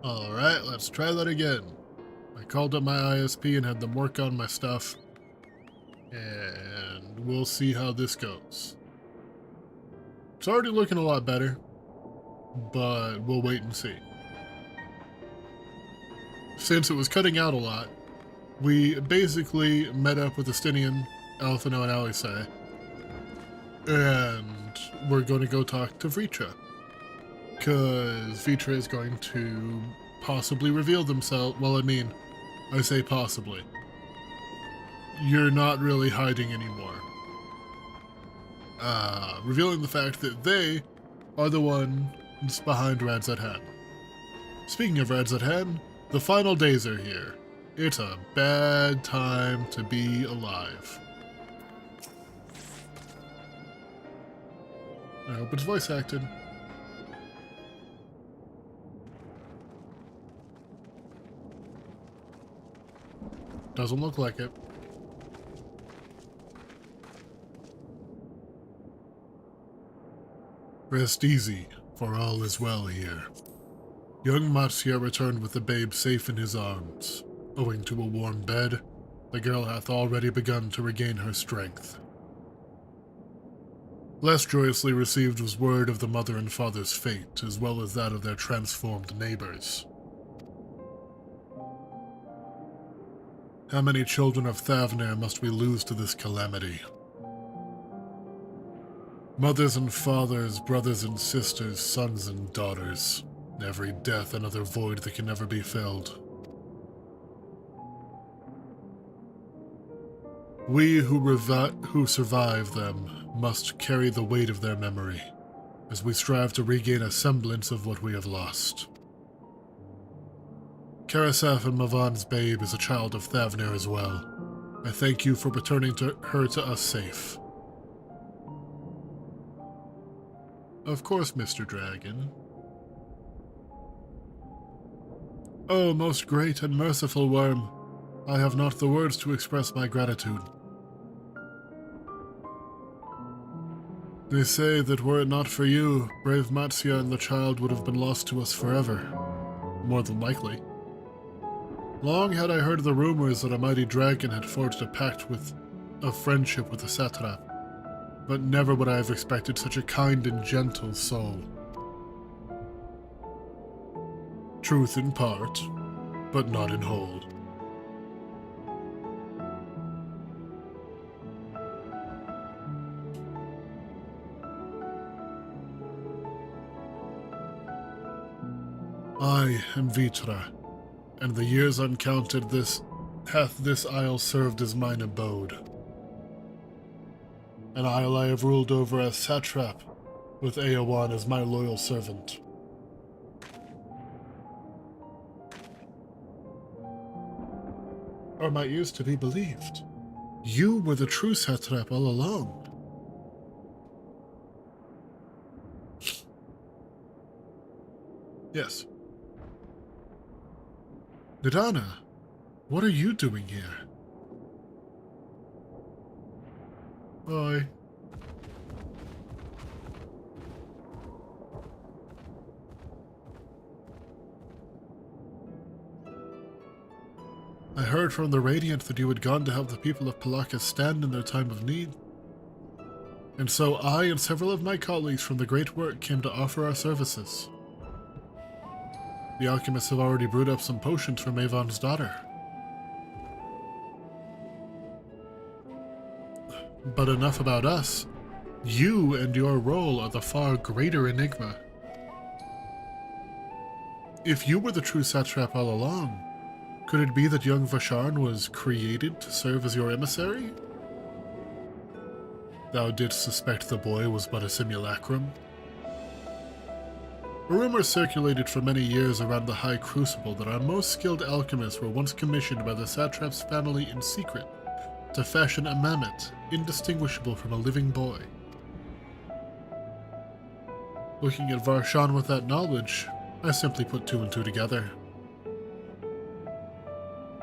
Alright, let's try that again. I called up my ISP and had them work on my stuff, and we'll see how this goes. It's already looking a lot better, but we'll wait and see. Since it was cutting out a lot, we basically met up with Estinian, Alphino, and Alisei, and we're going to go talk to Vritra. Because Vritra is going to possibly reveal themselves. Well, I say possibly. You're not really hiding anymore. Revealing the fact that they are the ones behind Radzat. Speaking of Radzat, the final days are here. It's a bad time to be alive. I hope it's voice acted. Doesn't look like it. Rest easy, for all is well here. Young Matsuya returned with the babe safe in his arms. Owing to a warm bed, the girl hath already begun to regain her strength. Less joyously received was word of the mother and father's fate, as well as that of their transformed neighbors. How many children of Thavnair must we lose to this calamity? Mothers and fathers, brothers and sisters, sons and daughters. Every death another void that can never be filled. We who survive them must carry the weight of their memory, as we strive to regain a semblance of what we have lost. Karasef and Mavan's babe is a child of Thavnair as well. I thank you for returning her to us safe. Of course, Mr. Dragon. Oh, most great and merciful worm, I have not the words to express my gratitude. They say that were it not for you, brave Matsuya and the child would have been lost to us forever. More than likely. Long had I heard the rumors that a mighty dragon had forged a pact of friendship with the satrap, but never would I have expected such a kind and gentle soul. Truth in part, but not in whole. I am Vritra, and the years uncounted hath this isle served as mine abode. An isle I have ruled over as satrap, with Eowyn as my loyal servant. Are my ears to be believed? You were the true satrap all along. Yes. Nidana, what are you doing here? Bye. I heard from the Radiant that you had gone to help the people of Palakas stand in their time of need. And so I and several of my colleagues from the Great Work came to offer our services. The alchemists have already brewed up some potions for Mavon's daughter. But enough about us. You and your role are the far greater enigma. If you were the true satrap all along, could it be that young Vasharn was created to serve as your emissary? Thou didst suspect the boy was but a simulacrum? A rumor circulated for many years around the High Crucible that our most skilled alchemists were once commissioned by the satrap's family in secret to fashion a mammoth indistinguishable from a living boy. Looking at Varshan with that knowledge, I simply put two and two together.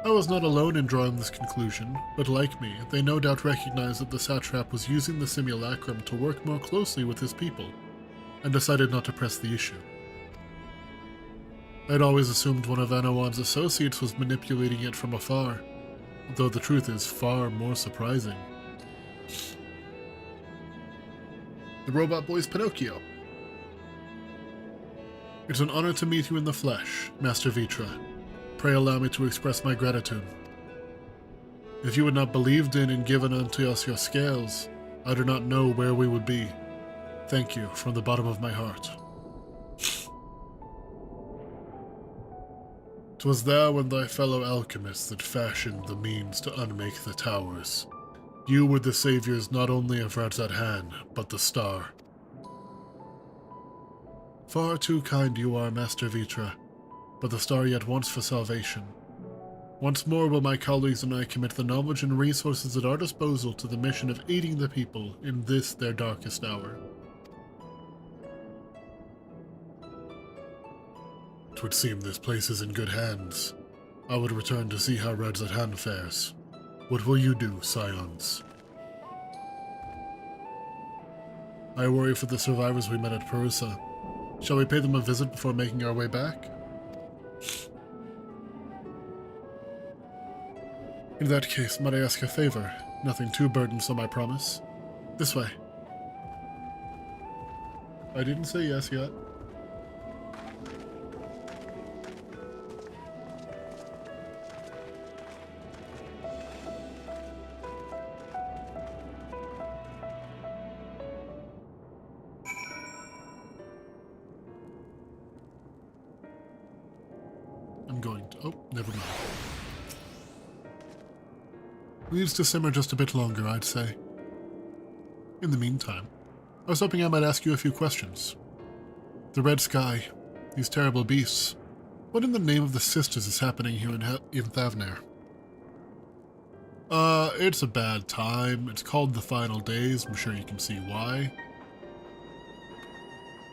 I was not alone in drawing this conclusion, but like me, they no doubt recognized that the satrap was using the simulacrum to work more closely with his people, and decided not to press the issue. I'd always assumed one of Anawan's associates was manipulating it from afar, though the truth is far more surprising. The robot boy's Pinocchio. It's an honor to meet you in the flesh, Master Vitra. Pray allow me to express my gratitude. If you had not believed in and given unto us your scales, I do not know where we would be. Thank you from the bottom of my heart. 'Twas thou and thy fellow alchemists that fashioned the means to unmake the towers. You were the saviors not only of Radzat-Han, but the star. Far too kind you are, Master Vitra, but the star yet wants for salvation. Once more will my colleagues and I commit the knowledge and resources at our disposal to the mission of aiding the people in this their darkest hour. 'Twould seem this place is in good hands. I would return to see how Radzat-Han fares. What will you do, Scions? I worry for the survivors we met at Perusa. Shall we pay them a visit before making our way back? In that case, might I ask a favor? Nothing too burdensome, I promise. This way. I didn't say yes yet. I'm going to... oh, never mind. Needs to simmer just a bit longer, I'd say. In the meantime, I was hoping I might ask you a few questions. The red sky, these terrible beasts. What in the name of the sisters is happening here in Thavnair? It's a bad time. It's called the final days. I'm sure you can see why.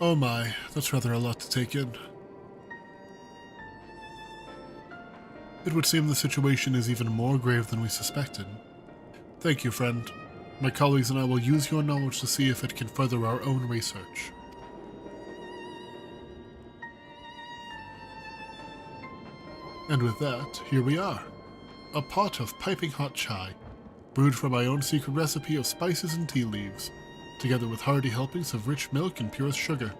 Oh my, that's rather a lot to take in. It would seem the situation is even more grave than we suspected. Thank you, friend. My colleagues and I will use your knowledge to see if it can further our own research. And with that, here we are. A pot of piping hot chai, brewed from my own secret recipe of spices and tea leaves, together with hearty helpings of rich milk and purest sugar.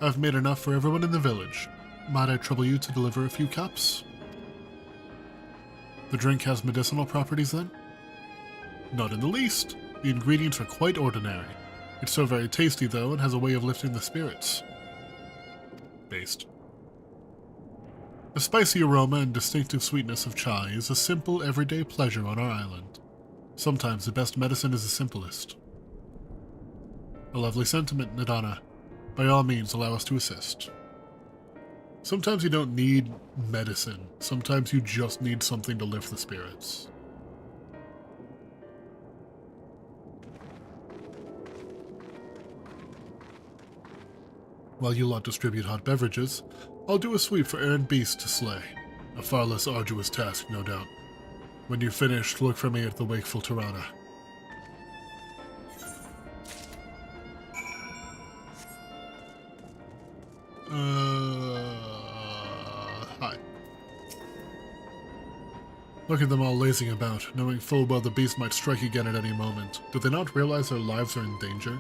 I've made enough for everyone in the village. Might I trouble you to deliver a few cups? The drink has medicinal properties then? Not in the least. The ingredients are quite ordinary. It's so very tasty though, and has a way of lifting the spirits. Based. The spicy aroma and distinctive sweetness of chai is a simple, everyday pleasure on our island. Sometimes the best medicine is the simplest. A lovely sentiment, Nadana. By all means, allow us to assist. Sometimes you don't need medicine. Sometimes you just need something to lift the spirits. While you lot distribute hot beverages, I'll do a sweep for errant beasts to slay. A far less arduous task, no doubt. When you've finished, look for me at the Wakeful Tirana. Hi. Look at them all lazing about, knowing full well the beast might strike again at any moment. Do they not realize their lives are in danger?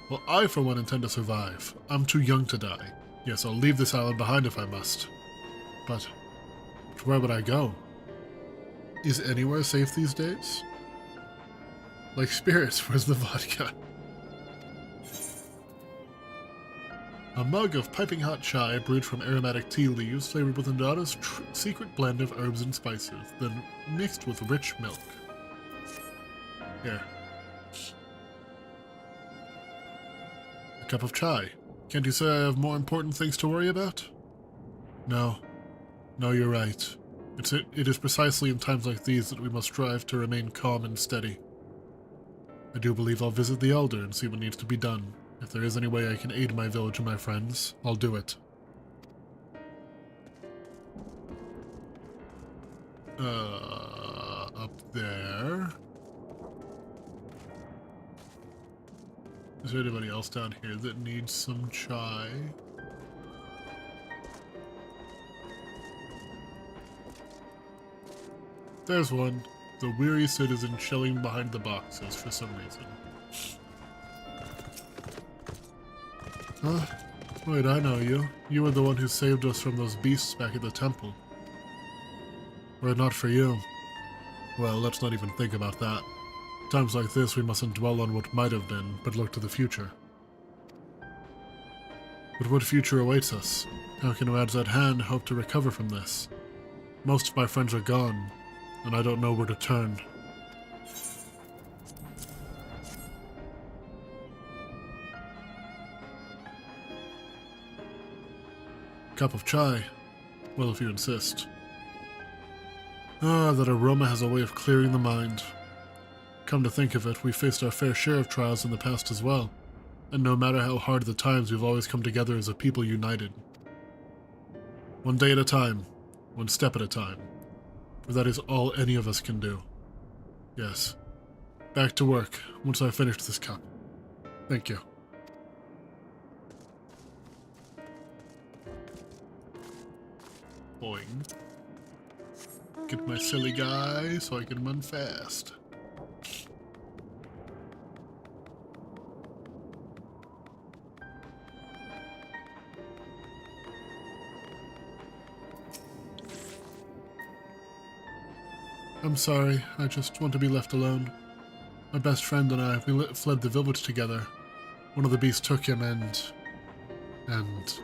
Well, I for one intend to survive. I'm too young to die. Yes, I'll leave this island behind if I must. But where would I go? Is anywhere safe these days? Like spirits, where's the vodka? A mug of piping hot chai brewed from aromatic tea leaves flavored with Nadana's secret blend of herbs and spices, then mixed with rich milk. Here. A cup of chai. Can't you say I have more important things to worry about? No. No, you're right. It is precisely in times like these that we must strive to remain calm and steady. I do believe I'll visit the Elder and see what needs to be done. If there is any way I can aid my village and my friends, I'll do it. Up there. Is there anybody else down here that needs some chai? There's one. The weary citizen chilling behind the boxes for some reason. Huh? Wait, I know you. You were the one who saved us from those beasts back at the temple. Were it not for you. Well, let's not even think about that. Times like this, we mustn't dwell on what might have been, but look to the future. But what future awaits us? How can Rads at hand hope to recover from this? Most of my friends are gone, and I don't know where to turn. Cup of chai? Well, if you insist. Ah, that aroma has a way of clearing the mind. Come to think of it, we faced our fair share of trials in the past as well, and no matter how hard the times, we've always come together as a people united. One day at a time, one step at a time, for that is all any of us can do. Yes. Back to work, once I've finished this cup. Thank you. Boing. Get my silly guy so I can run fast. I'm sorry, I just want to be left alone. My best friend and I, we fled the village together. One of the beasts took him and it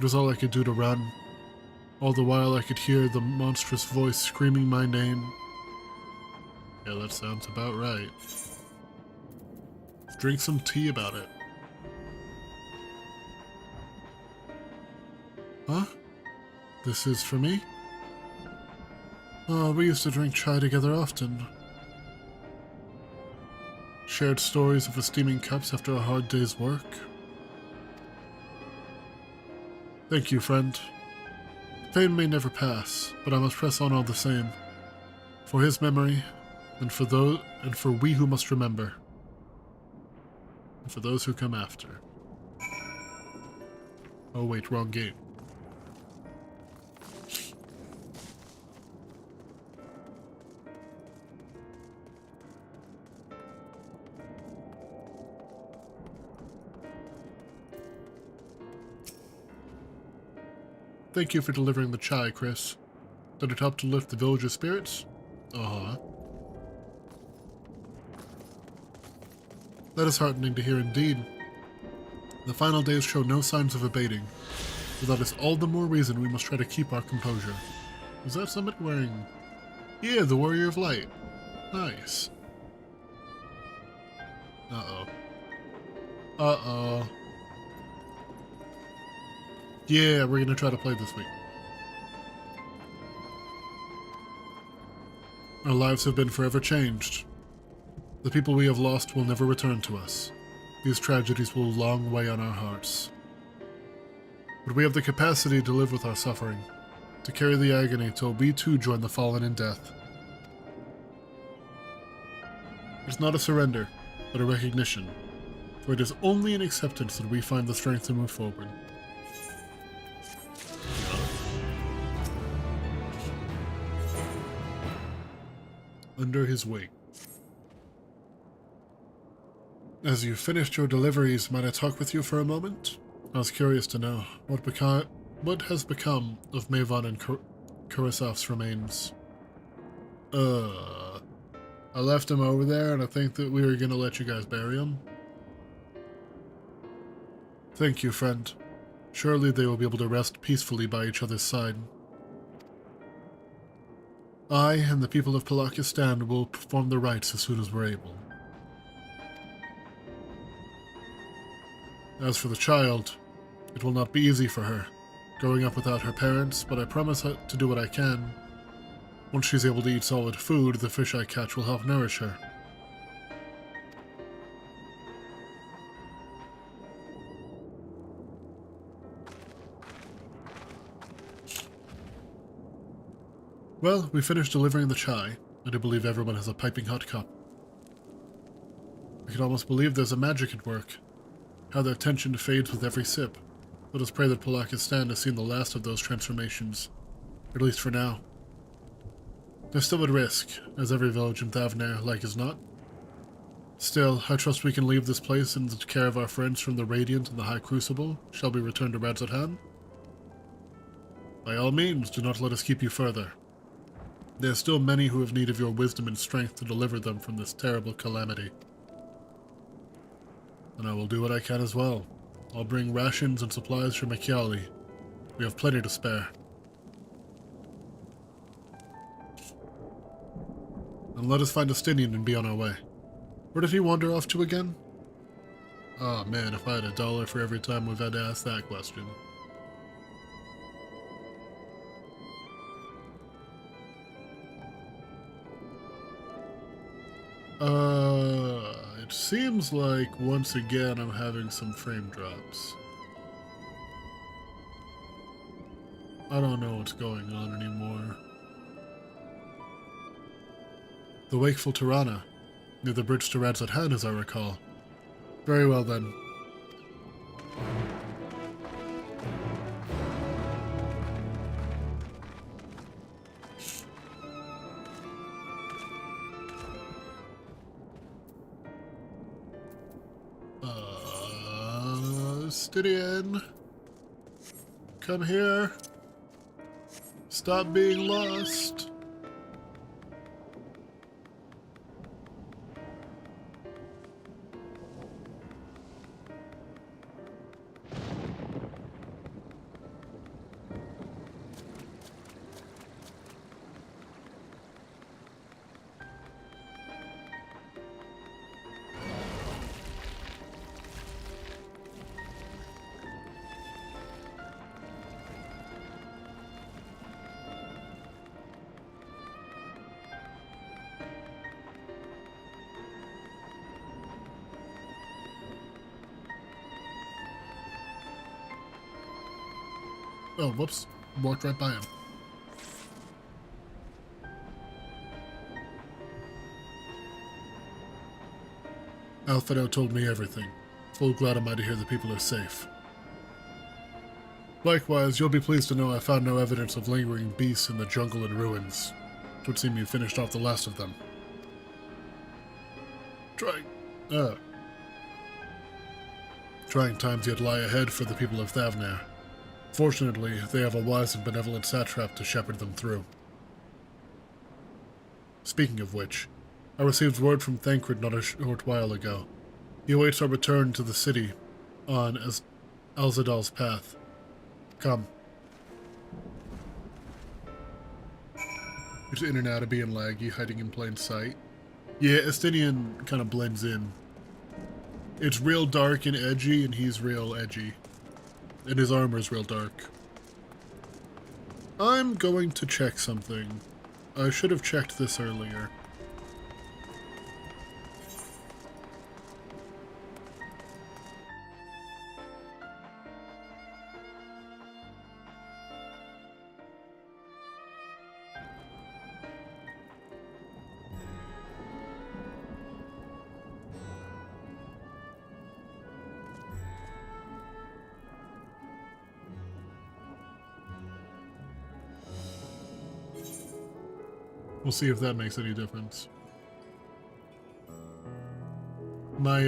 was all I could do to run. All the while I could hear the monstrous voice screaming my name. Yeah, that sounds about right. Drink some tea about it. Huh? This is for me? Oh, we used to drink chai together often. Shared stories over steaming cups after a hard day's work. Thank you, friend. Pain may never pass, but I must press on all the same. For his memory, and for we who must remember. And for those who come after. Oh wait, wrong game. Thank you for delivering the chai, Chris. Did it help to lift the village's spirits? Uh-huh. That is heartening to hear indeed. The final days show no signs of abating, so that is all the more reason we must try to keep our composure. Is that somebody wearing... Yeah, the Warrior of Light. Nice. Uh-oh. Uh-oh. Yeah, we're gonna try to play this week. Our lives have been forever changed. The people we have lost will never return to us. These tragedies will long weigh on our hearts. But we have the capacity to live with our suffering, to carry the agony till we too join the fallen in death. It's not a surrender, but a recognition, for it is only in acceptance that we find the strength to move forward. Under his wing. As you finished your deliveries, might I talk with you for a moment? I was curious to know what has become of Mavon and Kurasov's remains. I left him over there, and I think that we were gonna let you guys bury him. Thank you, friend. Surely they will be able to rest peacefully by each other's side. I and the people of Palakistan will perform the rites as soon as we're able. As for the child, it will not be easy for her, growing up without her parents, but I promise to do what I can. Once she's able to eat solid food, the fish I catch will help nourish her. Well, we finished delivering the chai, and I believe everyone has a piping hot cup. I can almost believe there's a magic at work. How their tension fades with every sip. Let us pray that Palakistan has seen the last of those transformations. At least for now. They're still at risk, as every village in Thavnair, like as not. Still, I trust we can leave this place in the care of our friends from the Radiant and the High Crucible. Shall we return to Radzathan? By all means, do not let us keep you further. There are still many who have need of your wisdom and strength to deliver them from this terrible calamity. And I will do what I can as well. I'll bring rations and supplies from Machiali. We have plenty to spare. And let us find Estinian and be on our way. Where did he wander off to again? Oh man, if I had $1 for every time we've had to ask that question. It seems like once again I'm having some frame drops. I don't know what's going on anymore. The Wakeful Tirana, near the bridge to Radzathan, as I recall. Very well then. Stydian, come here. Stop being lost. Oh, whoops. Walked right by him. Alfredo told me everything. Full glad am I to hear the people are safe. Likewise, you'll be pleased to know I found no evidence of lingering beasts in the jungle and ruins. It would seem you finished off the last of them. Trying times yet lie ahead for the people of Thavnair. Fortunately, they have a wise and benevolent satrap to shepherd them through. Speaking of which, I received word from Thancred not a short while ago. He awaits our return to the city on Alzadal's path. Come. It's in and out of being laggy, hiding in plain sight. Yeah, Estinian kind of blends in. It's real dark and edgy, and he's real edgy. And his armor's real dark. I'm going to check something. I should have checked this earlier. We'll see if that makes any difference. My,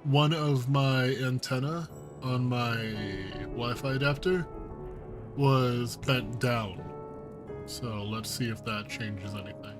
one of my antenna on my Wi-Fi adapter was bent down. So let's see if that changes anything.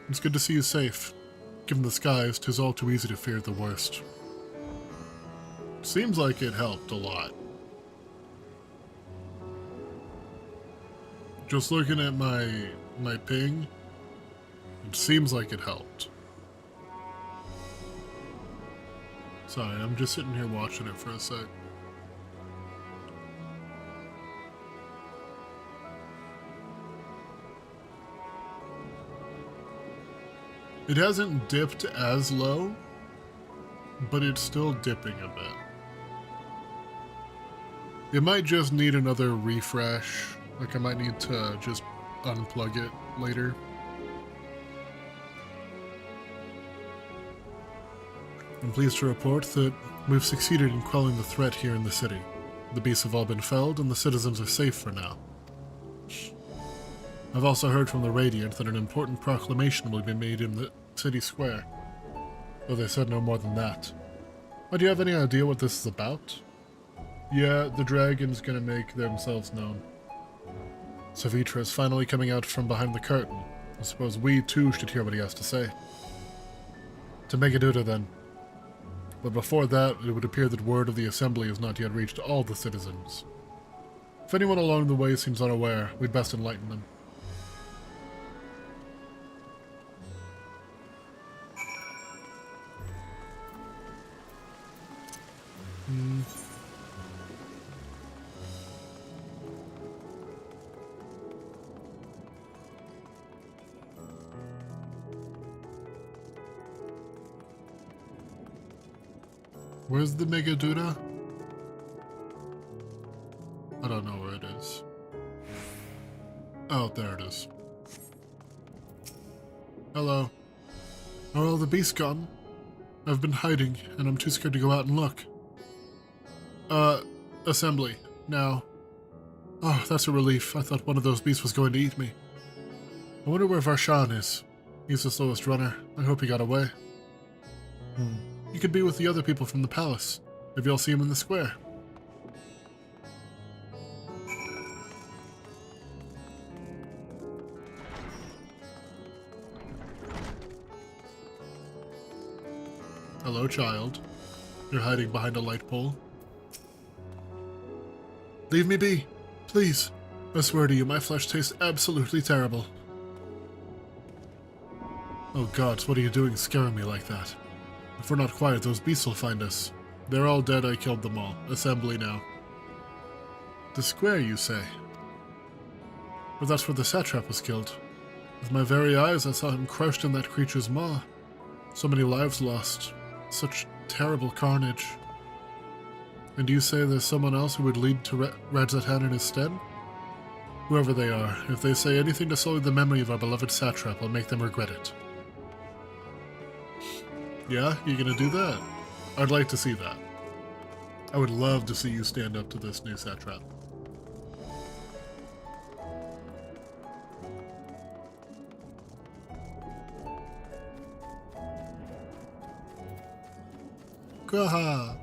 It's good to see you safe. Given the skies, 'tis all too easy to fear the worst. Seems like it helped a lot. Just looking at my ping, it seems like it helped. Sorry, I'm just sitting here watching it for a sec. It hasn't dipped as low, but it's still dipping a bit. It might just need another refresh. Like I might need to just unplug it later. I'm pleased to report that we've succeeded in quelling the threat here in the city. The beasts have all been felled and the citizens are safe for now. I've also heard from the Radiant that an important proclamation will be made in the city square, though they said no more than that. But do you have any idea what this is about? Yeah, the dragon's gonna make themselves known. Savitra is finally coming out from behind the curtain. I suppose we too should hear what he has to say. To Megaduta then. But before that, it would appear that word of the assembly has not yet reached all the citizens. If anyone along the way seems unaware, we'd best enlighten them. Where's the Megaduta? I don't know where it is. Oh, there it is. Hello. Are all the beasts gone? I've been hiding, and I'm too scared to go out and look. Assembly. Now. Oh, that's a relief. I thought one of those beasts was going to eat me. I wonder where Varshan is. He's the slowest runner. I hope he got away. He could be with the other people from the palace. Maybe I'll see him in the square. Hello, child. You're hiding behind a light pole. Leave me be, please. I swear to you, my flesh tastes absolutely terrible. Oh gods, what are you doing scaring me like that? If we're not quiet, those beasts will find us. They're all dead, I killed them all. Assembly now. The square, you say? But that's where the satrap was killed. With my very eyes, I saw him crushed in that creature's maw. So many lives lost. Such terrible carnage. And do you say there's someone else who would lead to Radzatan in his stead? Whoever they are, if they say anything to sully the memory of our beloved satrap, I'll make them regret it. Yeah, you gonna do that? I'd like to see that. I would love to see you stand up to this new satrap. Graha!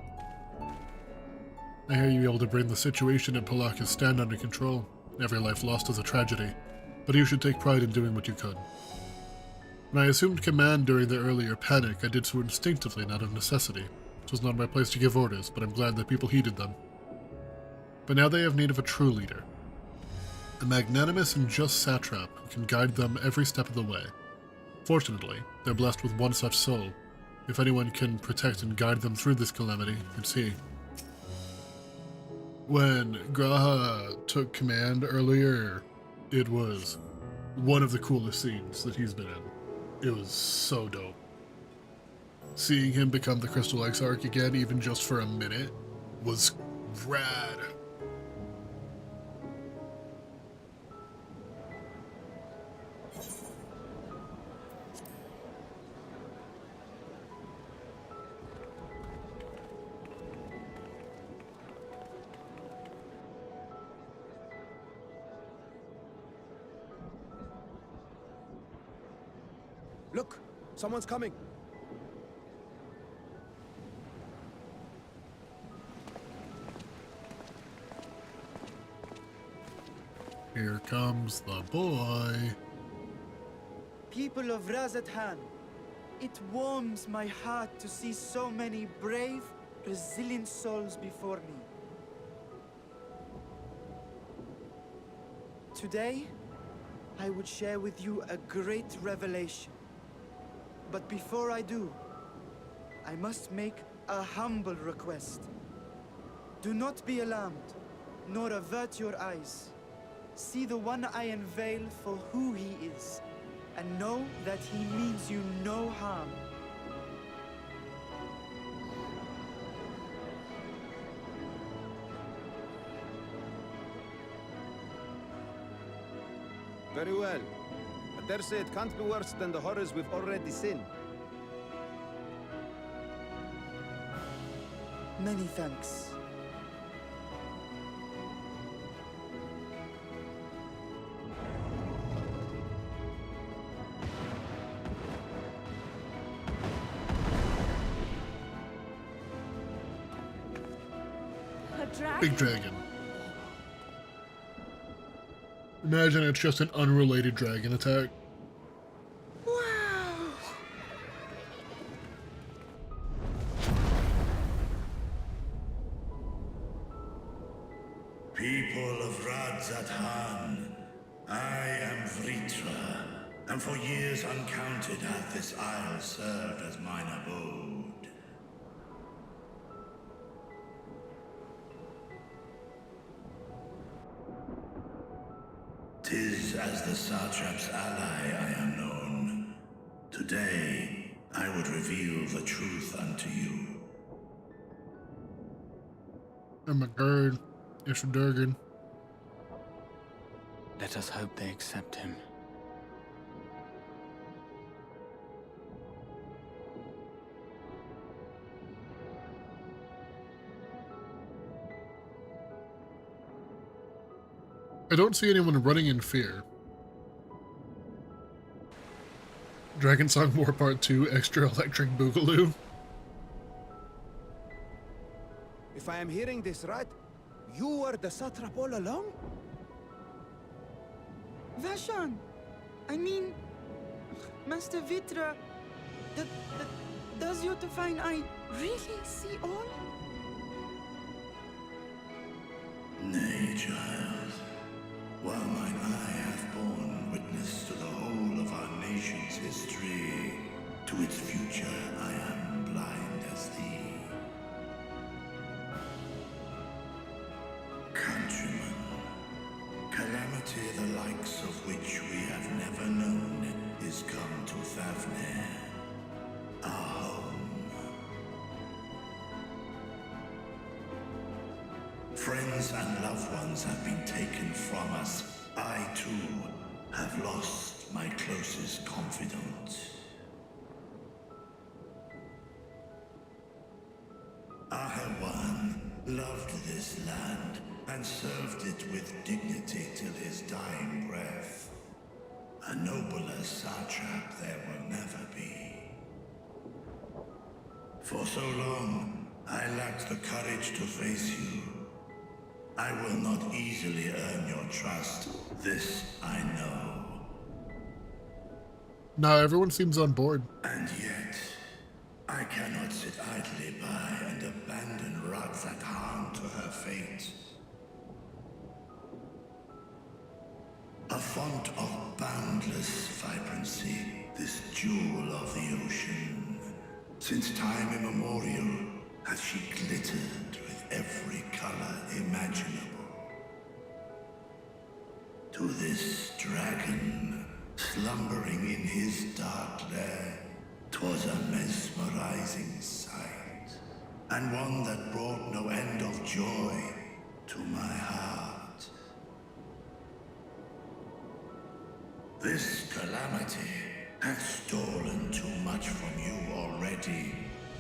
I hear you're able to bring the situation in Palaki's stand under control. Every life lost is a tragedy, but you should take pride in doing what you could. When I assumed command during the earlier panic, I did so instinctively, not of necessity. It was not my place to give orders, but I'm glad that people heeded them. But now they have need of a true leader. A magnanimous and just satrap who can guide them every step of the way. Fortunately, they're blessed with one such soul. If anyone can protect and guide them through this calamity, it's he. When Graha took command earlier, it was one of the coolest scenes that he's been in. It was so dope. Seeing him become the Crystal Exarch again, even just for a minute, was rad. Look! Someone's coming! Here comes the boy. People of Radzatan, it warms my heart to see so many brave, resilient souls before me. Today, I would share with you a great revelation. But before I do, I must make a humble request. Do not be alarmed, nor avert your eyes. See the one-iron veil for who he is, and know that he means you no harm. Very well. I dare say it can't be worse than the horrors we've already seen. Many thanks. A dragon? Big dragon. Imagine it's just an unrelated dragon attack. Wow! People of Radzathan, I am Vritra, and for years uncounted hath this isle served as mine abode. 'Tis as the Satrap's ally I am known. Today, I would reveal the truth unto you. Oh my god. It's a Durgan. Let us hope they accept him. I don't see anyone running in fear. Dragon Song War Part 2 Extra Electric Boogaloo. If I am hearing this right, you were the satrap all along? Vashan! I mean, Master Vitra, does your divine eye really see all? Nay, child. While mine eye hath borne witness to the whole of our nation's history, to its future I am blind as thee. Countrymen, calamity the likes of which we have never known is come to Thavne, our home. Friends and loved ones have been taken from us. I, too, have lost my closest confidant. Ahewan loved this land and served it with dignity till his dying breath. A nobler satrap there will never be. For so long, I lacked the courage to face you. I will not easily earn your trust. This I know. Nah, everyone seems on board. And yet, I cannot sit idly by and abandon Radzathan to her fate. A font of boundless vibrancy, this jewel of the ocean. Since time immemorial, has she glittered with every color imaginable. To this dragon, slumbering in his dark lair, 'twas a mesmerizing sight, and one that brought no end of joy to my heart. This calamity hath stolen too much from you already,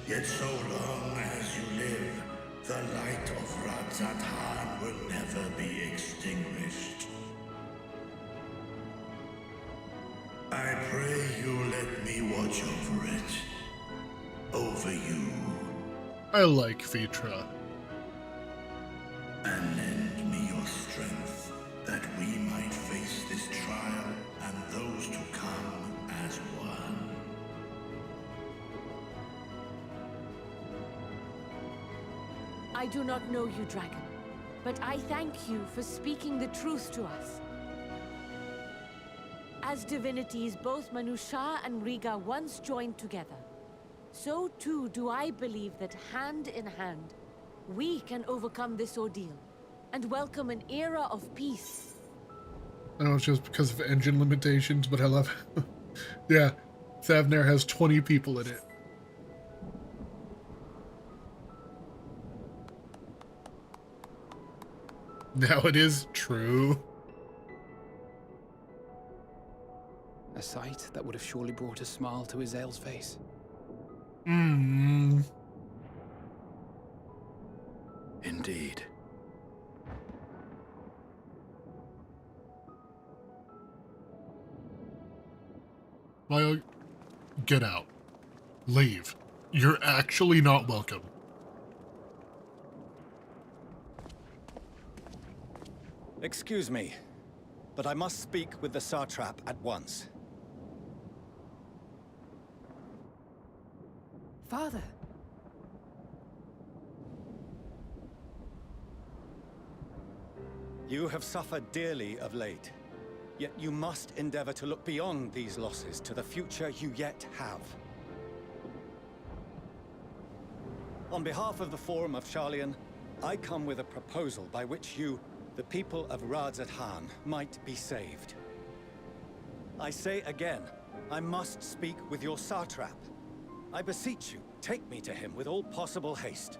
yet so long as you live, the light of Radzathan will never be extinguished. I pray you let me watch over it. Over you. I like Vitra. And lend me your strength, that we might face this trial and those to come as one. I do not know you, dragon, but I thank you for speaking the truth to us. As divinities, both Manusha and Riga once joined together. so too do I believe that hand in hand, we can overcome this ordeal and welcome an era of peace. I know it's just because of engine limitations, but I love yeah, Thavnair has 20 people in it. Now it is true. A sight that would have surely brought a smile to Azale's face. Indeed. Lyle, get out. Leave. You're actually not welcome. Excuse me, but I must speak with the Satrap at once. Father, You have suffered dearly of late, yet you must endeavor to look beyond these losses to the future you yet have. On behalf of the Forum of Sharlayan, I come with a proposal by which you, the people of Radzat-Han, might be saved. I say again, I must speak with your Satrap. I beseech you, take me to him with all possible haste.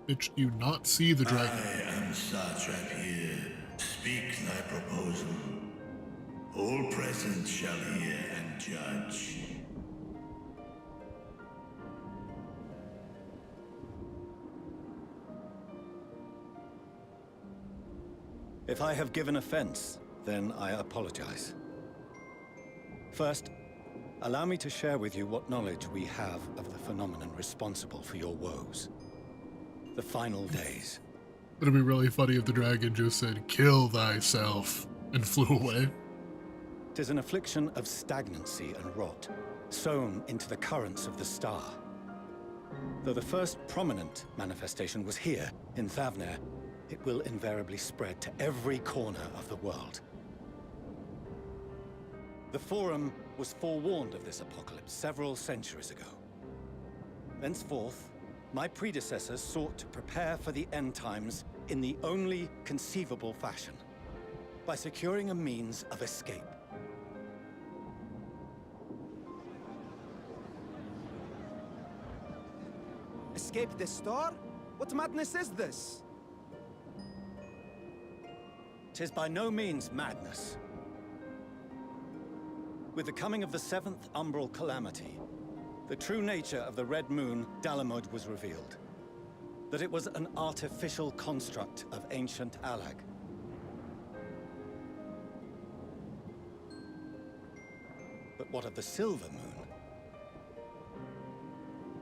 Bitch, you not see the dragon. I am Satrap here. Speak thy proposal. All present shall hear and judge. If I have given offense, then I apologize. First, allow me to share with you what knowledge we have of the phenomenon responsible for your woes. The final days. It'd be really funny if the dragon just said, "Kill thyself," and flew away. 'Tis an affliction of stagnancy and rot, sown into the currents of the star. Though the first prominent manifestation was here, in Thavnair, it will invariably spread to every corner of the world. The Forum was forewarned of this apocalypse several centuries ago. Thenceforth, my predecessors sought to prepare for the end times in the only conceivable fashion, by securing a means of escape. Escape the star? What madness is this? 'Tis by no means madness. With the coming of the 7th Umbral Calamity, the true nature of the Red Moon, Dalamud, was revealed. That it was an artificial construct of ancient Alag. But what of the Silver Moon?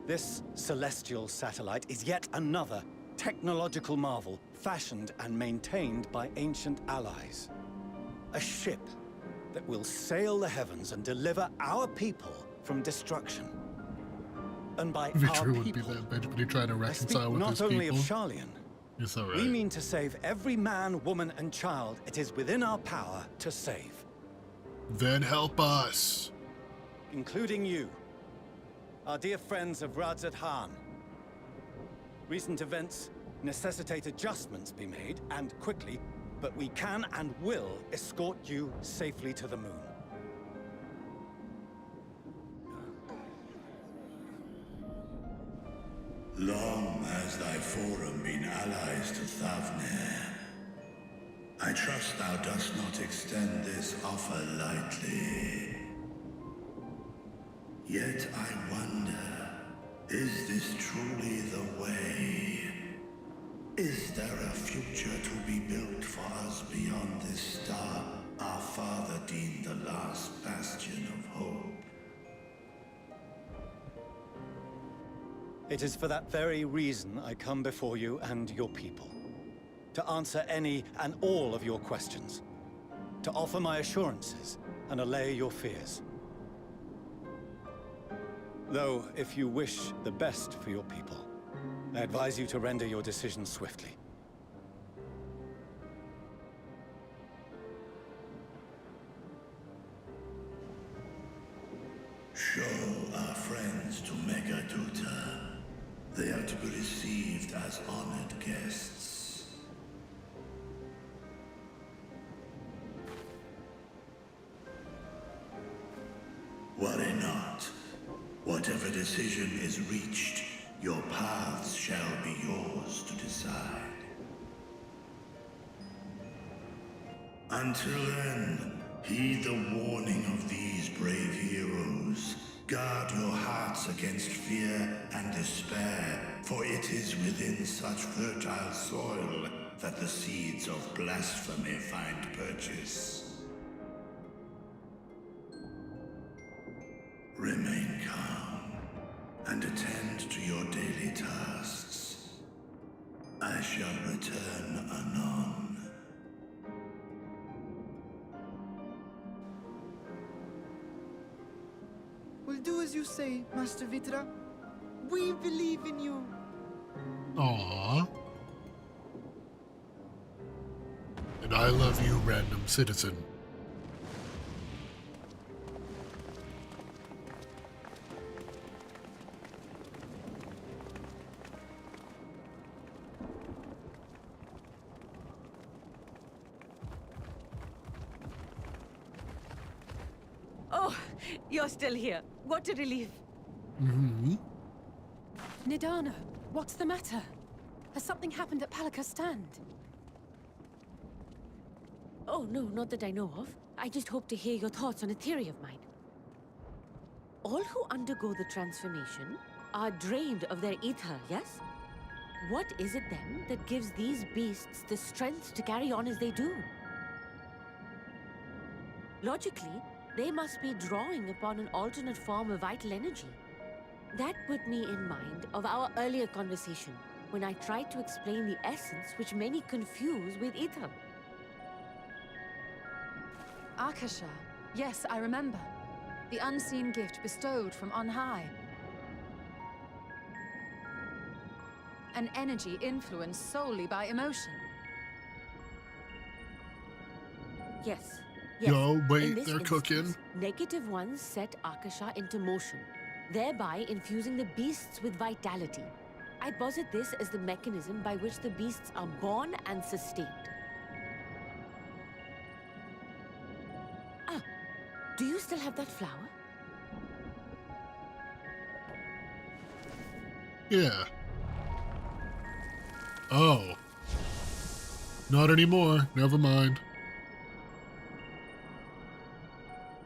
This celestial satellite is yet another technological marvel, fashioned and maintained by ancient allies. A ship that will sail the heavens and deliver our people from destruction. And by our Victory would be people, that bitch, but he tried to I speak reconcile with not his only people. of Sharlayan. It's alright. We mean to save every man, woman, and child it is within our power to save. Then help us. Including you, our dear friends of Radzat-Han. Recent events necessitate adjustments be made, and quickly, but we can and will escort you safely to the moon. Long has thy Forum been allies to Thavnair. I trust thou dost not extend this offer lightly. Yet I wonder, is this truly the way? Is there a future to be built for us beyond this star our father deemed the last bastion of hope? It is for that very reason I come before you and your people. To answer any and all of your questions. To offer my assurances and allay your fears. Though, if you wish the best for your people, I advise you to render your decision swiftly. Show our friends to Megaduta. They are to be received as honored guests. Worry not. Whatever decision is reached, your paths shall be yours to decide. Until then, heed the warning of these brave heroes. Guard your hearts against fear and despair, for it is within such fertile soil that the seeds of blasphemy find purchase. Remain calm and attend to your daily tasks. I shall return anon. We'll do as you say, Master Vitra. We believe in you. Aww. And I love you, random citizen. Oh, you're still here. What a relief. Mm-hmm. Nidana, what's the matter? Has something happened at Palika Stand? Oh, no, not that I know of. I just hope to hear your thoughts on a theory of mine. All who undergo the transformation are drained of their ether, yes? What is it then that gives these beasts the strength to carry on as they do? Logically, they must be drawing upon an alternate form of vital energy. That put me in mind of our earlier conversation, when I tried to explain the essence which many confuse with ether. Akasha. Yes, I remember. The unseen gift bestowed from on high. An energy influenced solely by emotion. Yes. Yo, wait, In this they're instance, cooking. Negative ones set Akasha into motion, thereby infusing the beasts with vitality. I posit this as the mechanism by which the beasts are born and sustained. Ah, do you still have that flower? Yeah. Oh. Not anymore. Never mind.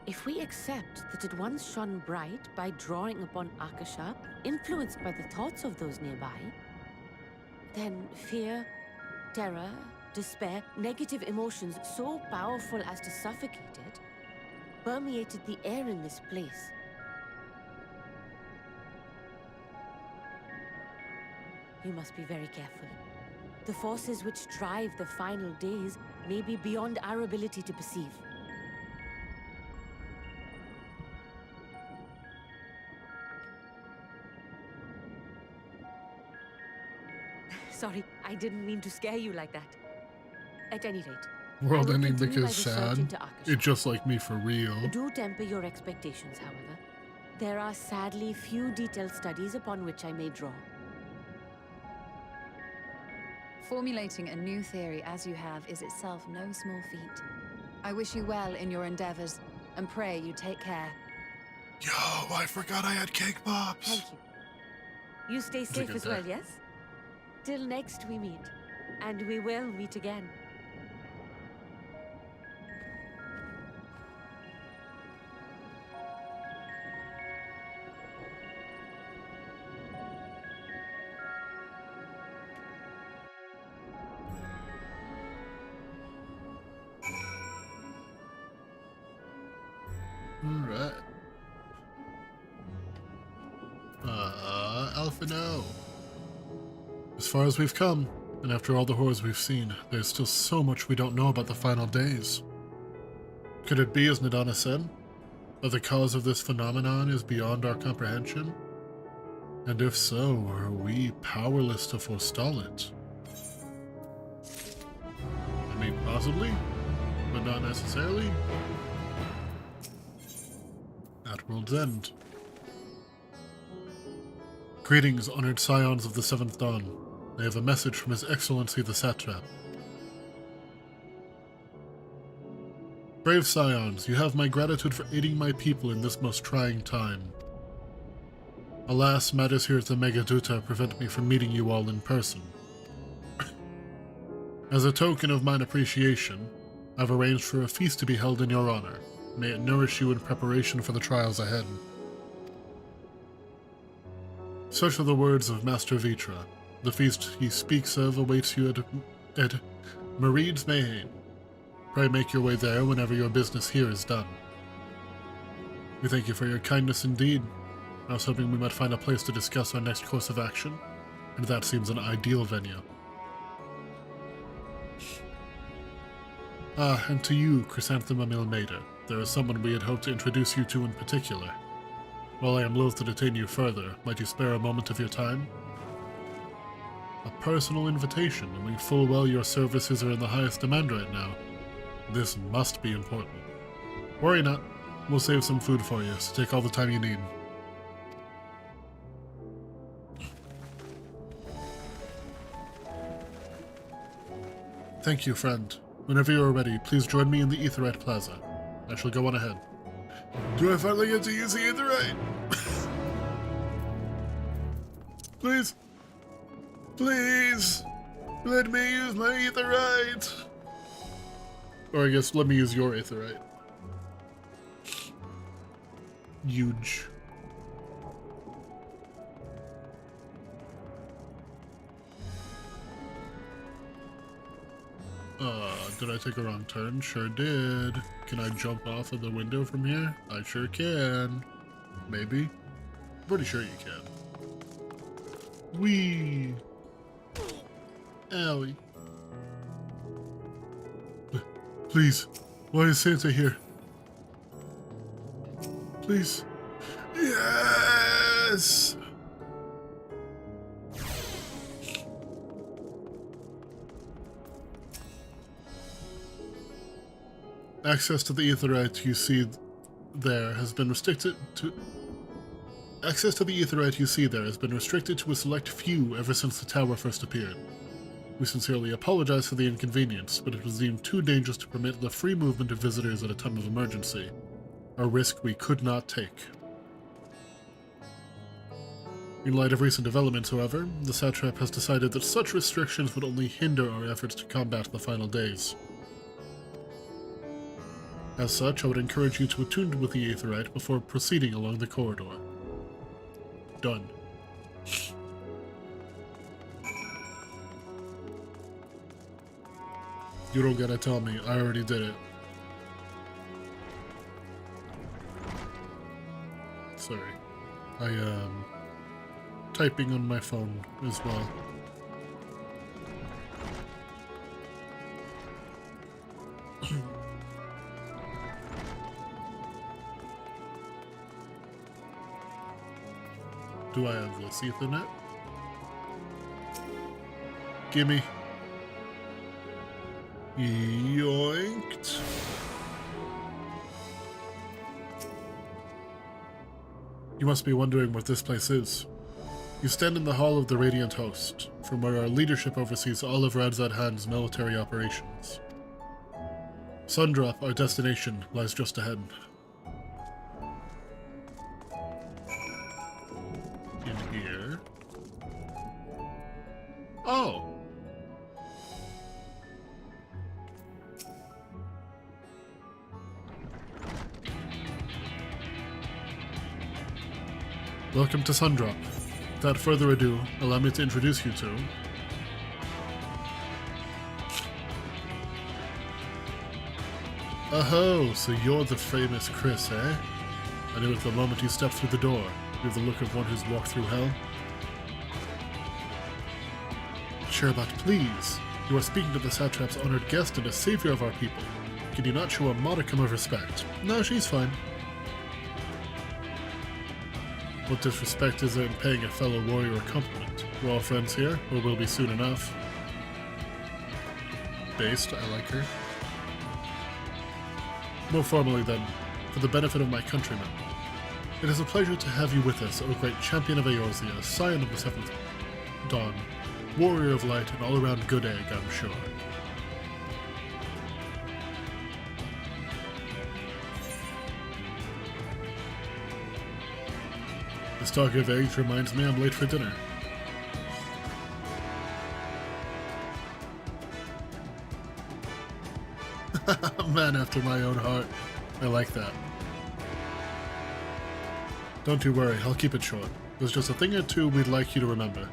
If we accept that it once shone bright by drawing upon Akasha, influenced by the thoughts of those nearby, then fear, terror, despair, negative emotions so powerful as to suffocate it, permeated the air in this place. You must be very careful. The forces which drive the final days may be beyond our ability to perceive. Sorry, I didn't mean to scare you like that. At any rate, World I will ending continue my because research sad. into Akasha. It's just like me for real. Do temper your expectations, however. There are sadly few detailed studies upon which I may draw. Formulating a new theory as you have is itself no small feat. I wish you well in your endeavors, and pray you take care. Yo, I forgot I had cake pops. Thank you. You stay safe good as well, day. yes? Till next we meet. And we will meet again. Alright. Alphino. As far as we've come, and after all the horrors we've seen, there's still so much we don't know about the final days. Could it be, as Nidana said, that the cause of this phenomenon is beyond our comprehension? And if so, are we powerless to forestall it? I mean, possibly, but not necessarily. at World's End. Greetings, honored scions of the Seventh Dawn. I have a message from His Excellency the Satrap. Brave scions, you have my gratitude for aiding my people in this most trying time. Alas, matters here at the Megaduta prevent me from meeting you all in person. As a token of mine appreciation, I've arranged for a feast to be held in your honor. May it nourish you in preparation for the trials ahead. Such are the words of Master Vitra. The feast he speaks of awaits you at Mareed's Mayhain. Pray make your way there whenever your business here is done. We thank you for your kindness indeed. I was hoping we might find a place to discuss our next course of action, and that seems an ideal venue. Ah, and to you, Chrysanthemum Ilmater, there is someone we had hoped to introduce you to in particular. While I am loath to detain you further, might you spare a moment of your time? A personal invitation, knowing full well your services are in the highest demand right now. This must be important. Worry not, we'll save some food for you, so take all the time you need. Thank you, friend. Whenever you are ready, please join me in the Aetheryte Plaza. I shall go on ahead. Do I finally get to use the Aetheryte? Please? Please? Let me use my Aetheryte! Or I guess, let me use your Aetheryte. Huge. Did I take a wrong turn? Sure did. Can I jump off of the window from here? I sure can. Maybe. Pretty sure you can. Whee! Owie. Please, why is Santa here? Please. Yes! Access to the Aetheryte you see there has been restricted to... Access to the Aetheryte you see there has been restricted to a select few ever since the tower first appeared. We sincerely apologize for the inconvenience, but it was deemed too dangerous to permit the free movement of visitors at a time of emergency, a risk we could not take. In light of recent developments, however, the Satrap has decided that such restrictions would only hinder our efforts to combat the final days. As such, I would encourage you to attune with the Aetheryte before proceeding along the corridor. Done. You don't gotta tell me, I already did it. Sorry. I am typing on my phone as well. Do I have this Ethernet? Gimme. Yoinked. You must be wondering what this place is. You stand in the Hall of the Radiant Host, from where our leadership oversees all of Radzad-Han's military operations. Sundrop, our destination, lies just ahead. In here. Oh! Welcome to Sundrop. Without further ado, allow me to introduce you to... Oh, so you're the famous Chris, eh? I knew it the moment you stepped through the door. You have the look of one who's walked through hell. Sherbot, please. You are speaking to the Satrap's honored guest and a savior of our people. Can you not show a modicum of respect? No, she's fine. What disrespect is there in paying a fellow warrior a compliment? We're all friends here, or will be soon enough. Based, I like her. More formally then, for the benefit of my countrymen, It is a pleasure to have you with us, O great champion of Eorzea, scion of the Seventh Dawn, warrior of light, and all-around good egg, I'm sure. This talk of eggs reminds me I'm late for dinner. Man after my own heart. I like that. Don't you worry, I'll keep it short. There's just a thing or two we'd like you to remember.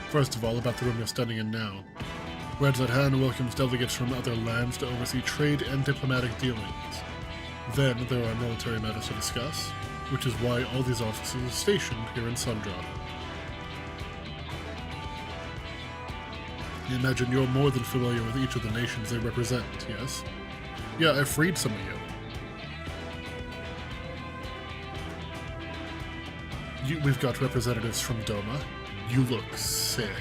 First of all, about the room you're standing in now. Reds at Hand welcomes delegates from other lands to oversee trade and diplomatic dealings. Then there are military matters to discuss, which is why all these officers are stationed here in Sundra. I imagine you're more than familiar with each of the nations they represent, yes? Yeah, I freed some of you. We've got representatives from Doma. You look sick.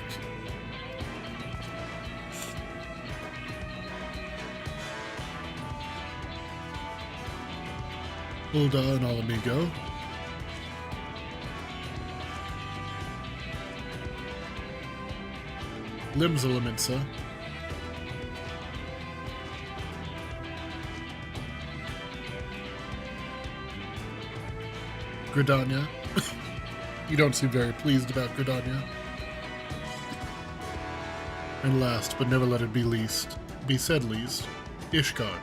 Ulda and Alamigo. Limbs Elemensa. Gridania. You don't seem very pleased about Gridania. And last, but never let it be least, Ishgard.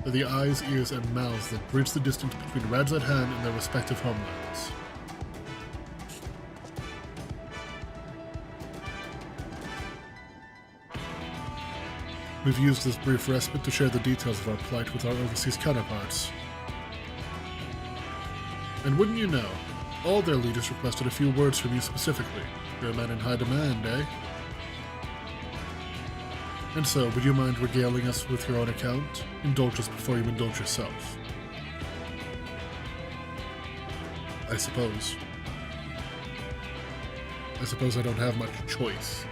They're the eyes, ears, and mouths that bridge the distance between Radzat Han and their respective homelands. We've used this brief respite to share the details of our plight with our overseas counterparts. And wouldn't you know, all their leaders requested a few words from you specifically. You're a man in high demand, eh? And so, would you mind regaling us with your own account? Indulge us before you indulge yourself. I suppose I don't have much choice.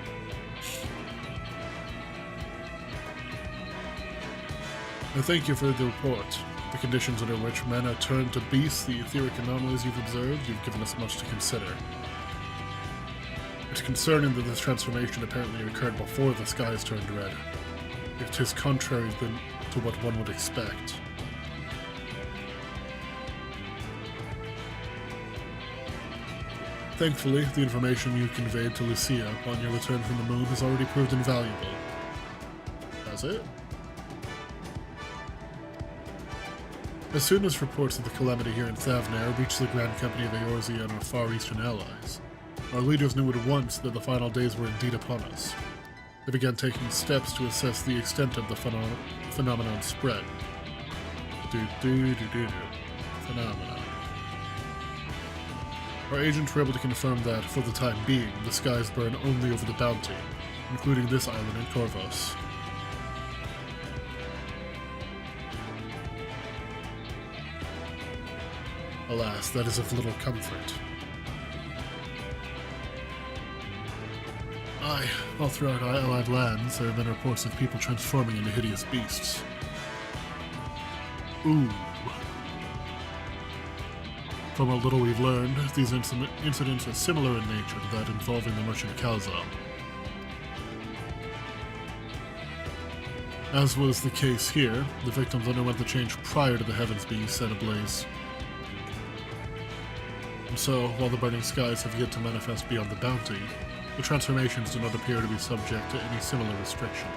I thank you for the report. The conditions under which men are turned to beasts, the etheric anomalies you've observed, you've given us much to consider. It's concerning that this transformation apparently occurred before the skies turned red. It is contrary to what one would expect. Thankfully, the information you conveyed to Lucia upon your return from the moon has already proved invaluable. Has it? As soon as reports of the calamity here in Thavnair reached the Grand Company of Eorzea and our far eastern allies, our leaders knew at once that the final days were indeed upon us. They began taking steps to assess the extent of the phenomenon's spread. Phenomenon. Our agents were able to confirm that, for the time being, the skies burn only over the Bounty, including this island in Corvos. Alas, that is of little comfort. Aye, all throughout our allied lands, there have been reports of people transforming into hideous beasts. Ooh. From what little we've learned, these incidents are similar in nature to that involving the merchant Kalzal. As was the case here, the victims underwent the change prior to the heavens being set ablaze. And so, while the burning skies have yet to manifest beyond the Bounty, the transformations do not appear to be subject to any similar restriction.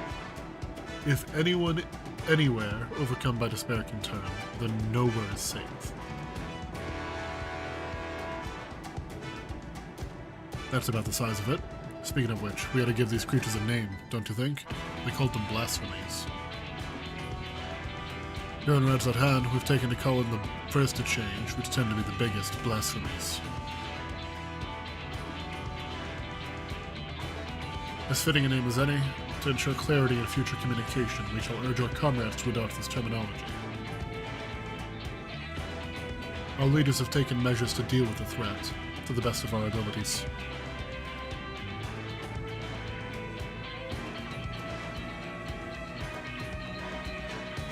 If anyone, anywhere, overcome by despair can turn, then nowhere is safe. That's about the size of it. Speaking of which, we ought to give these creatures a name, don't you think? They called them blasphemies. Here in Radzat Han, we've taken to calling the first to change, which tend to be the biggest, blasphemies. As fitting a name as any, to ensure clarity in future communication, we shall urge our comrades to adopt this terminology. Our leaders have taken measures to deal with the threat, to the best of our abilities.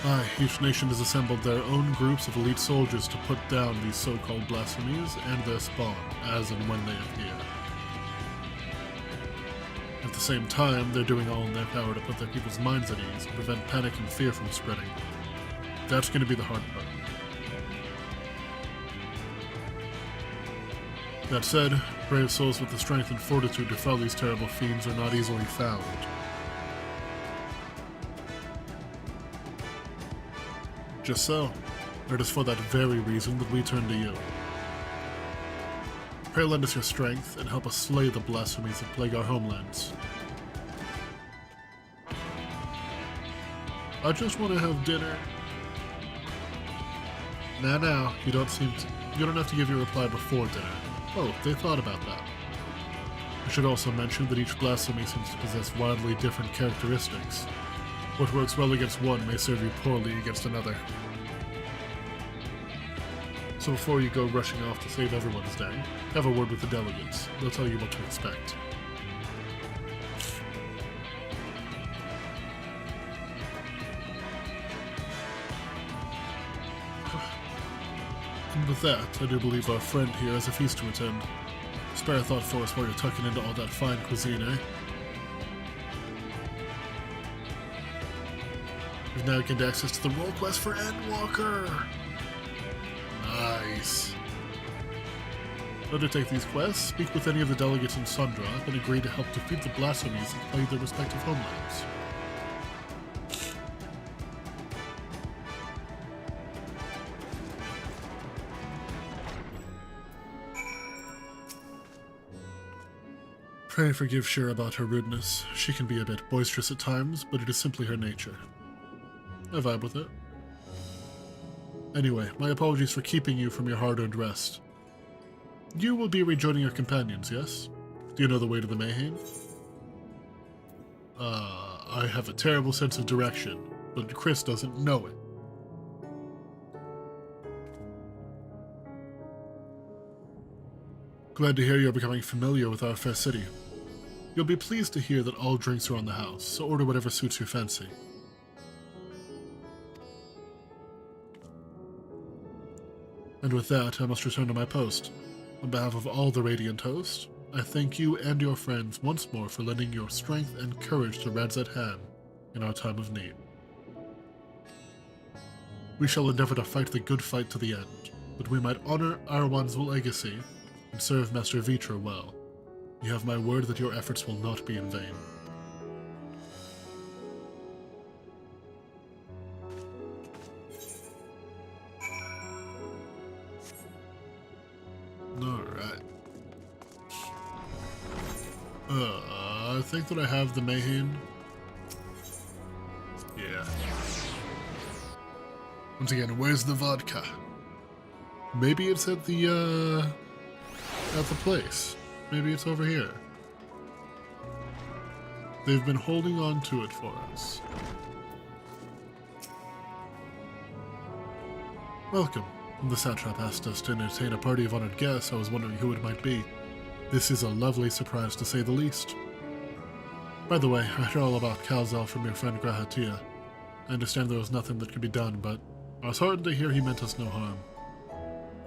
Aye, each nation has assembled their own groups of elite soldiers to put down these so-called blasphemies and their spawn, as and when they appear. At the same time, they're doing all in their power to put their people's minds at ease and prevent panic and fear from spreading. That's going to be the hard part. That said, brave souls with the strength and fortitude to fell these terrible fiends are not easily found. Just so, it is for that very reason that we turn to you. Pray lend us your strength and help us slay the blasphemies that plague our homelands. I just want to have dinner. Now, you don't have to give your reply before dinner. Oh, they thought about that. I should also mention that each blasphemy seems to possess wildly different characteristics. What works well against one may serve you poorly against another. So before you go rushing off to save everyone's day, have a word with the delegates. They'll tell you what to expect. And with that, I do believe our friend here has a feast to attend. Spare a thought for us while you're tucking into all that fine cuisine, eh? We've now gained access to the role quest for Endwalker! Nice. Undertake these quests, speak with any of the delegates in Sundra, and agree to help defeat the blasphemies that plague their respective homelands. Pray forgive Shira about her rudeness. She can be a bit boisterous at times, but it is simply her nature. I vibe with it. Anyway, my apologies for keeping you from your hard-earned rest. You will be rejoining your companions, yes? Do you know the way to the Mayhain? I have a terrible sense of direction, but Chris doesn't know it. Glad to hear you're becoming familiar with our fair city. You'll be pleased to hear that all drinks are on the house, so order whatever suits your fancy. And with that, I must return to my post. On behalf of all the Radiant host, I thank you and your friends once more for lending your strength and courage to Radzat Han in our time of need. We shall endeavor to fight the good fight to the end, that we might honor Arwan's legacy and serve Master Vitra well. You have my word that your efforts will not be in vain. Alright. I think that I have the Mayhain. Yeah. Once again, where's the vodka? Maybe it's at the place. Maybe it's over here. They've been holding on to it for us. Welcome. The satrap asked us to entertain a party of honored guests. I was wondering who it might be. This is a lovely surprise, to say the least. By the way, I heard all about Kalzal from your friend Grahatia. I understand there was nothing that could be done, but I was heartened to hear he meant us no harm.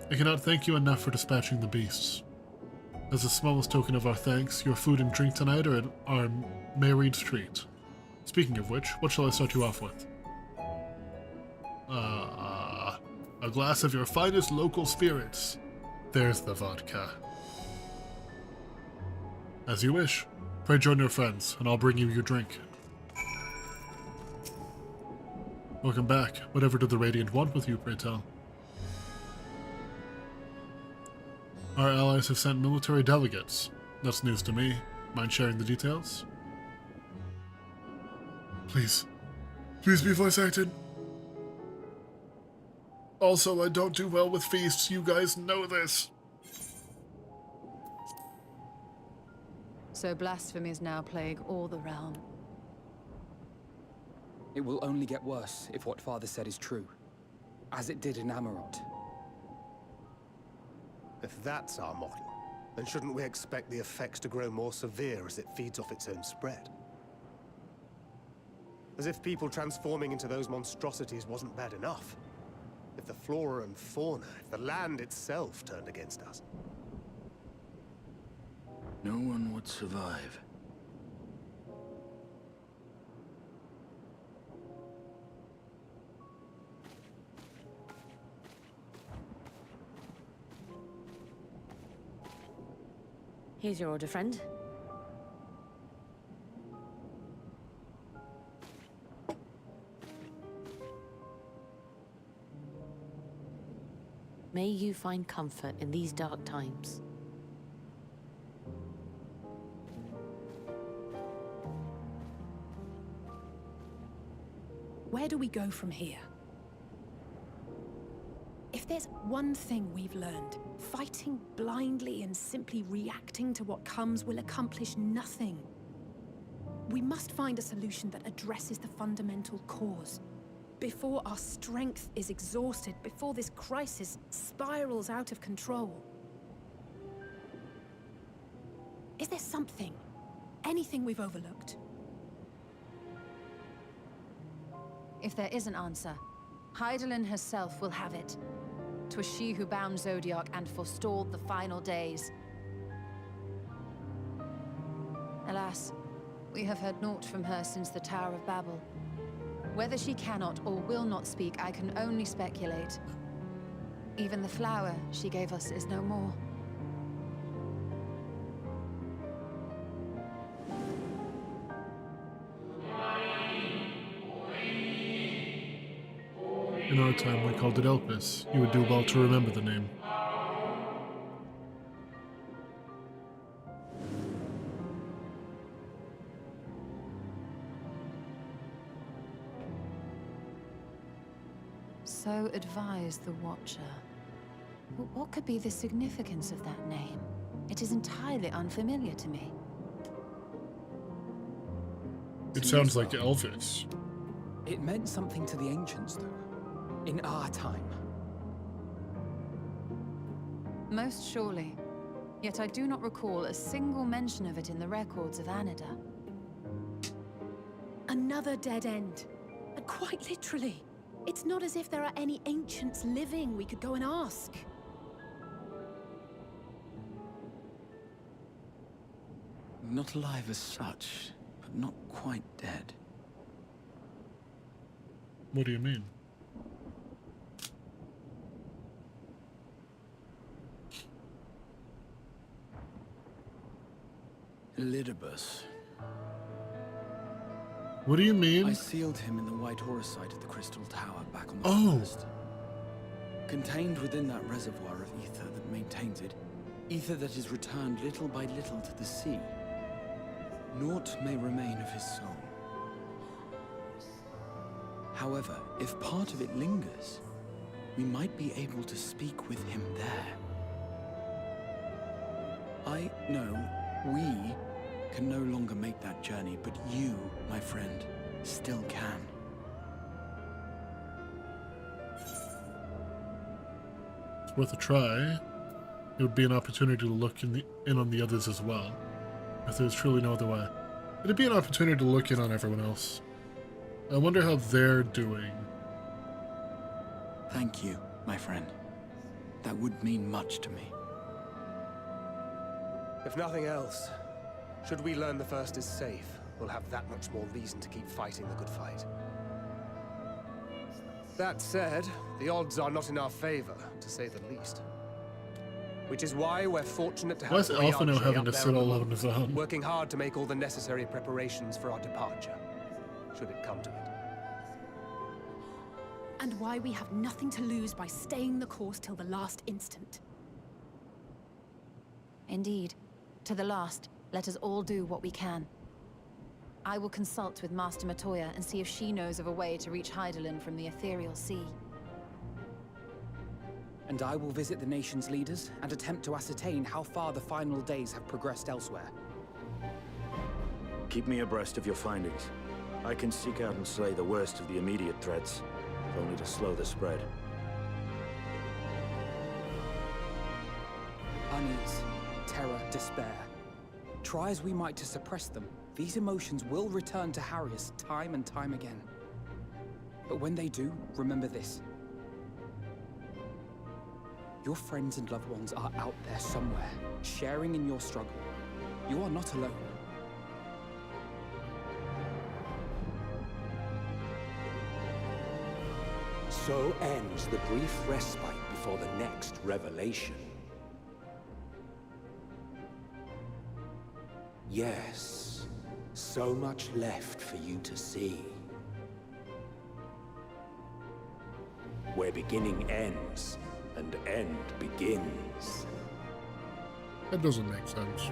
I cannot thank you enough for dispatching the beasts. As the smallest token of our thanks, your food and drink tonight are at our married treat. Speaking of which, what shall I start you off with? A glass of your finest local spirits. There's the vodka. As you wish. Pray join your friends, and I'll bring you your drink. Welcome back. Whatever did the Radiant want with you, pray tell? Our allies have sent military delegates. That's news to me. Mind sharing the details? Please. Please be voice acted. Also, I don't do well with feasts. You guys know this. So blasphemies now plague all the realm. It will only get worse if what Father said is true, as it did in Amarot. If that's our model, then shouldn't we expect the effects to grow more severe as it feeds off its own spread? As if people transforming into those monstrosities wasn't bad enough. If the flora and fauna, if the land itself turned against us. No one would survive. Here's your order, friend. May you find comfort in these dark times. Where do we go from here? If there's one thing we've learned, fighting blindly and simply reacting to what comes will accomplish nothing. We must find a solution that addresses the fundamental cause. Before our strength is exhausted, before this crisis spirals out of control. Is there something, anything we've overlooked? If there is an answer, Hydaelyn herself will have it. 'Twas she who bound Zodiac and forestalled the final days. Alas, we have heard naught from her since the Tower of Babel. Whether she cannot or will not speak, I can only speculate. Even the flower she gave us is no more. In our time, we called it Elpis. You would do well to remember the name. So advised the Watcher. What could be the significance of that name? It is entirely unfamiliar to me. It sounds like Elvis. It meant something to the ancients, though. In our time. Most surely. Yet I do not recall a single mention of it in the records of Anida. Another dead end. And quite literally. It's not as if there are any ancients living we could go and ask. Not alive as such, but not quite dead. What do you mean? Elidibus. What do you mean? I sealed him in the White Horusite of the Crystal Tower back on the first. Contained within that reservoir of ether that maintains it, ether that is returned little by little to the sea. Naught may remain of his soul. However, if part of it lingers, we might be able to speak with him there. I know we can no longer make that journey, but you, my friend, still can. It's worth a try. It would be an opportunity to look in on the others as well, if there's truly no other way. It'd be an opportunity to look in on everyone else. I wonder how they're doing. Thank you, my friend. That would mean much to me. If nothing else, should we learn the First is safe, we'll have that much more reason to keep fighting the good fight. That said, the odds are not in our favor, to say the least. Which is why we're fortunate to have Why is Alphinaud Briardshay having up to there sit all alone, on his own? working hard to make all the necessary preparations for our departure, should it come to it. And why we have nothing to lose by staying the course till the last instant. Indeed. To the last, let us all do what we can. I will consult with Master Matoya and see if she knows of a way to reach Hydaelyn from the Ethereal Sea. And I will visit the nation's leaders and attempt to ascertain how far the final days have progressed elsewhere. Keep me abreast of your findings. I can seek out and slay the worst of the immediate threats, if only to slow the spread. Unease, terror, despair. Try as we might to suppress them, These emotions will return to Harrius time and time again. But when they do, remember this. Your friends and loved ones are out there somewhere, sharing in your struggle. You are not alone. So ends the brief respite before the next revelation. Yes, so much left for you to see. Where beginning ends, and end begins. That doesn't make sense.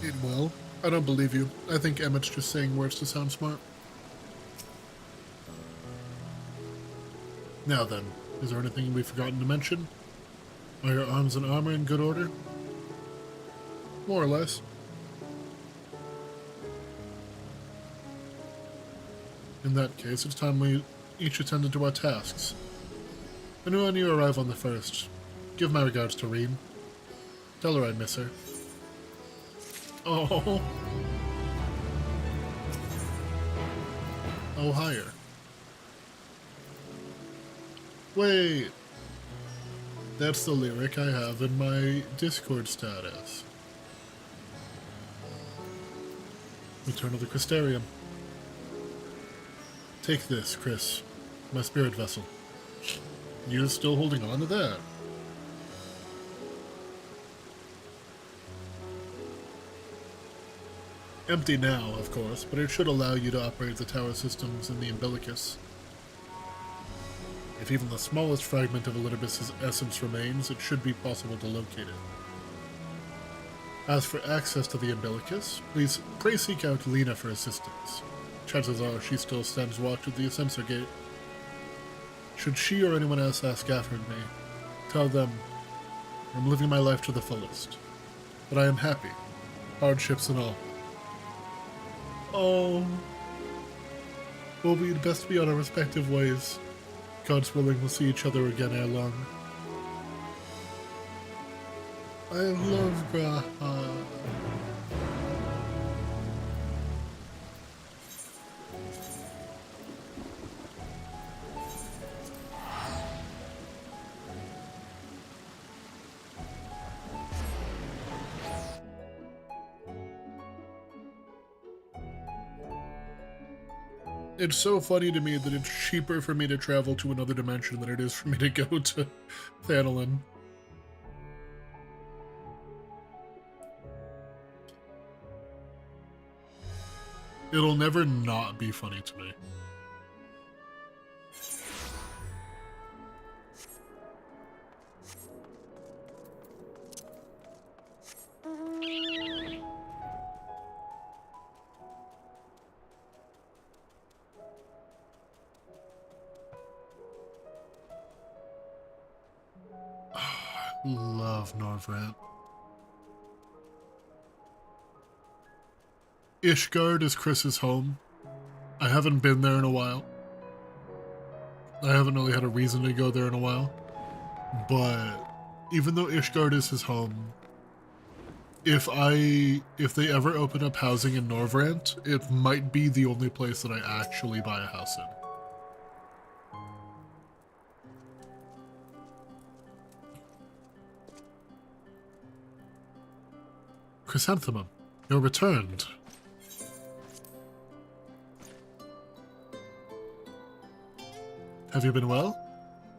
It will. I don't believe you. I think Emmett's just saying words to sound smart. Now then, is there anything we've forgotten to mention? Are your arms and armor in good order? More or less. In that case, it's time we each attended to our tasks. And when you arrive on the first, give my regards to Rean. Tell her I miss her. Oh. Oh, higher. Wait. That's the lyric I have in my Discord status. Return of the Crystarium. Take this, Chris. My spirit vessel. You're still holding on to that. Empty now, of course, but it should allow you to operate the tower systems in the Umbilicus. If even the smallest fragment of Elidibus' essence remains, it should be possible to locate it. As for access to the Umbilicus, please pray seek out Lena for assistance. Chances are she still stands watch at the Ascensor Gate. Should she or anyone else ask after me, tell them I'm living my life to the fullest. But I am happy, hardships and all. Oh. Well, we'd best be on our respective ways. God's willing, we'll see each other again ere long. I love Graha. It's so funny to me that it's cheaper for me to travel to another dimension than it is for me to go to Thanalan. It'll never not be funny to me. Love Norvrant. Ishgard is Chris's home. I haven't been there in a while. I haven't really had a reason to go there in a while. But even though Ishgard is his home, if they ever open up housing in Norvrant, it might be the only place that I actually buy a house in. Chrysanthemum, you're returned. Have you been well?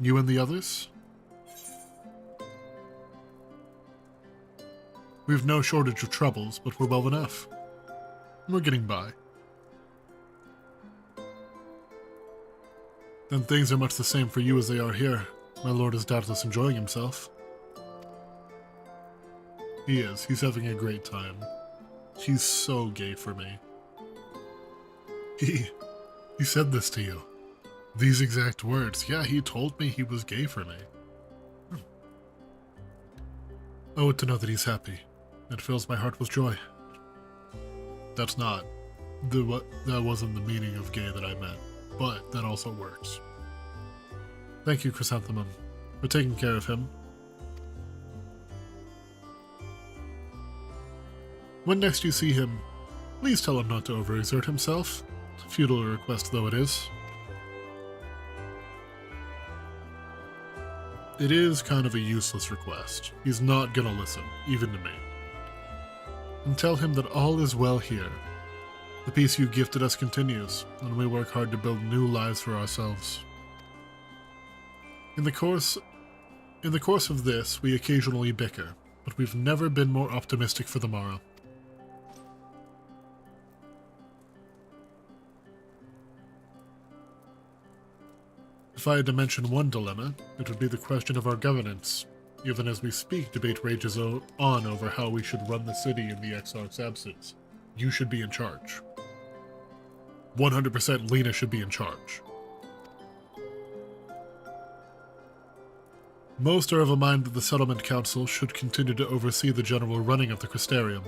You and the others? We've no shortage of troubles, but we're well enough. We're getting by. Then things are much the same for you as they are here. My lord is doubtless enjoying himself. He is. He's having a great time. He's so gay for me. He said this to you. These exact words. Yeah, he told me he was gay for me. Oh, to know that he's happy. It fills my heart with joy. That's not that wasn't the meaning of gay that I meant, but that also works. Thank you, Chrysanthemum, for taking care of him. When next you see him, please tell him not to overexert himself, futile request though it is. It is kind of a useless request. He's not gonna listen, even to me. And tell him that all is well here. The peace you gifted us continues, and we work hard to build new lives for ourselves. In the course of this, we occasionally bicker, but we've never been more optimistic for the morrow. If I had to mention one dilemma, it would be the question of our governance. Even as we speak, debate rages on over how we should run the city in the Exarch's absence. You should be in charge. 100% Lena should be in charge. Most are of a mind that the Settlement Council should continue to oversee the general running of the Crystarium,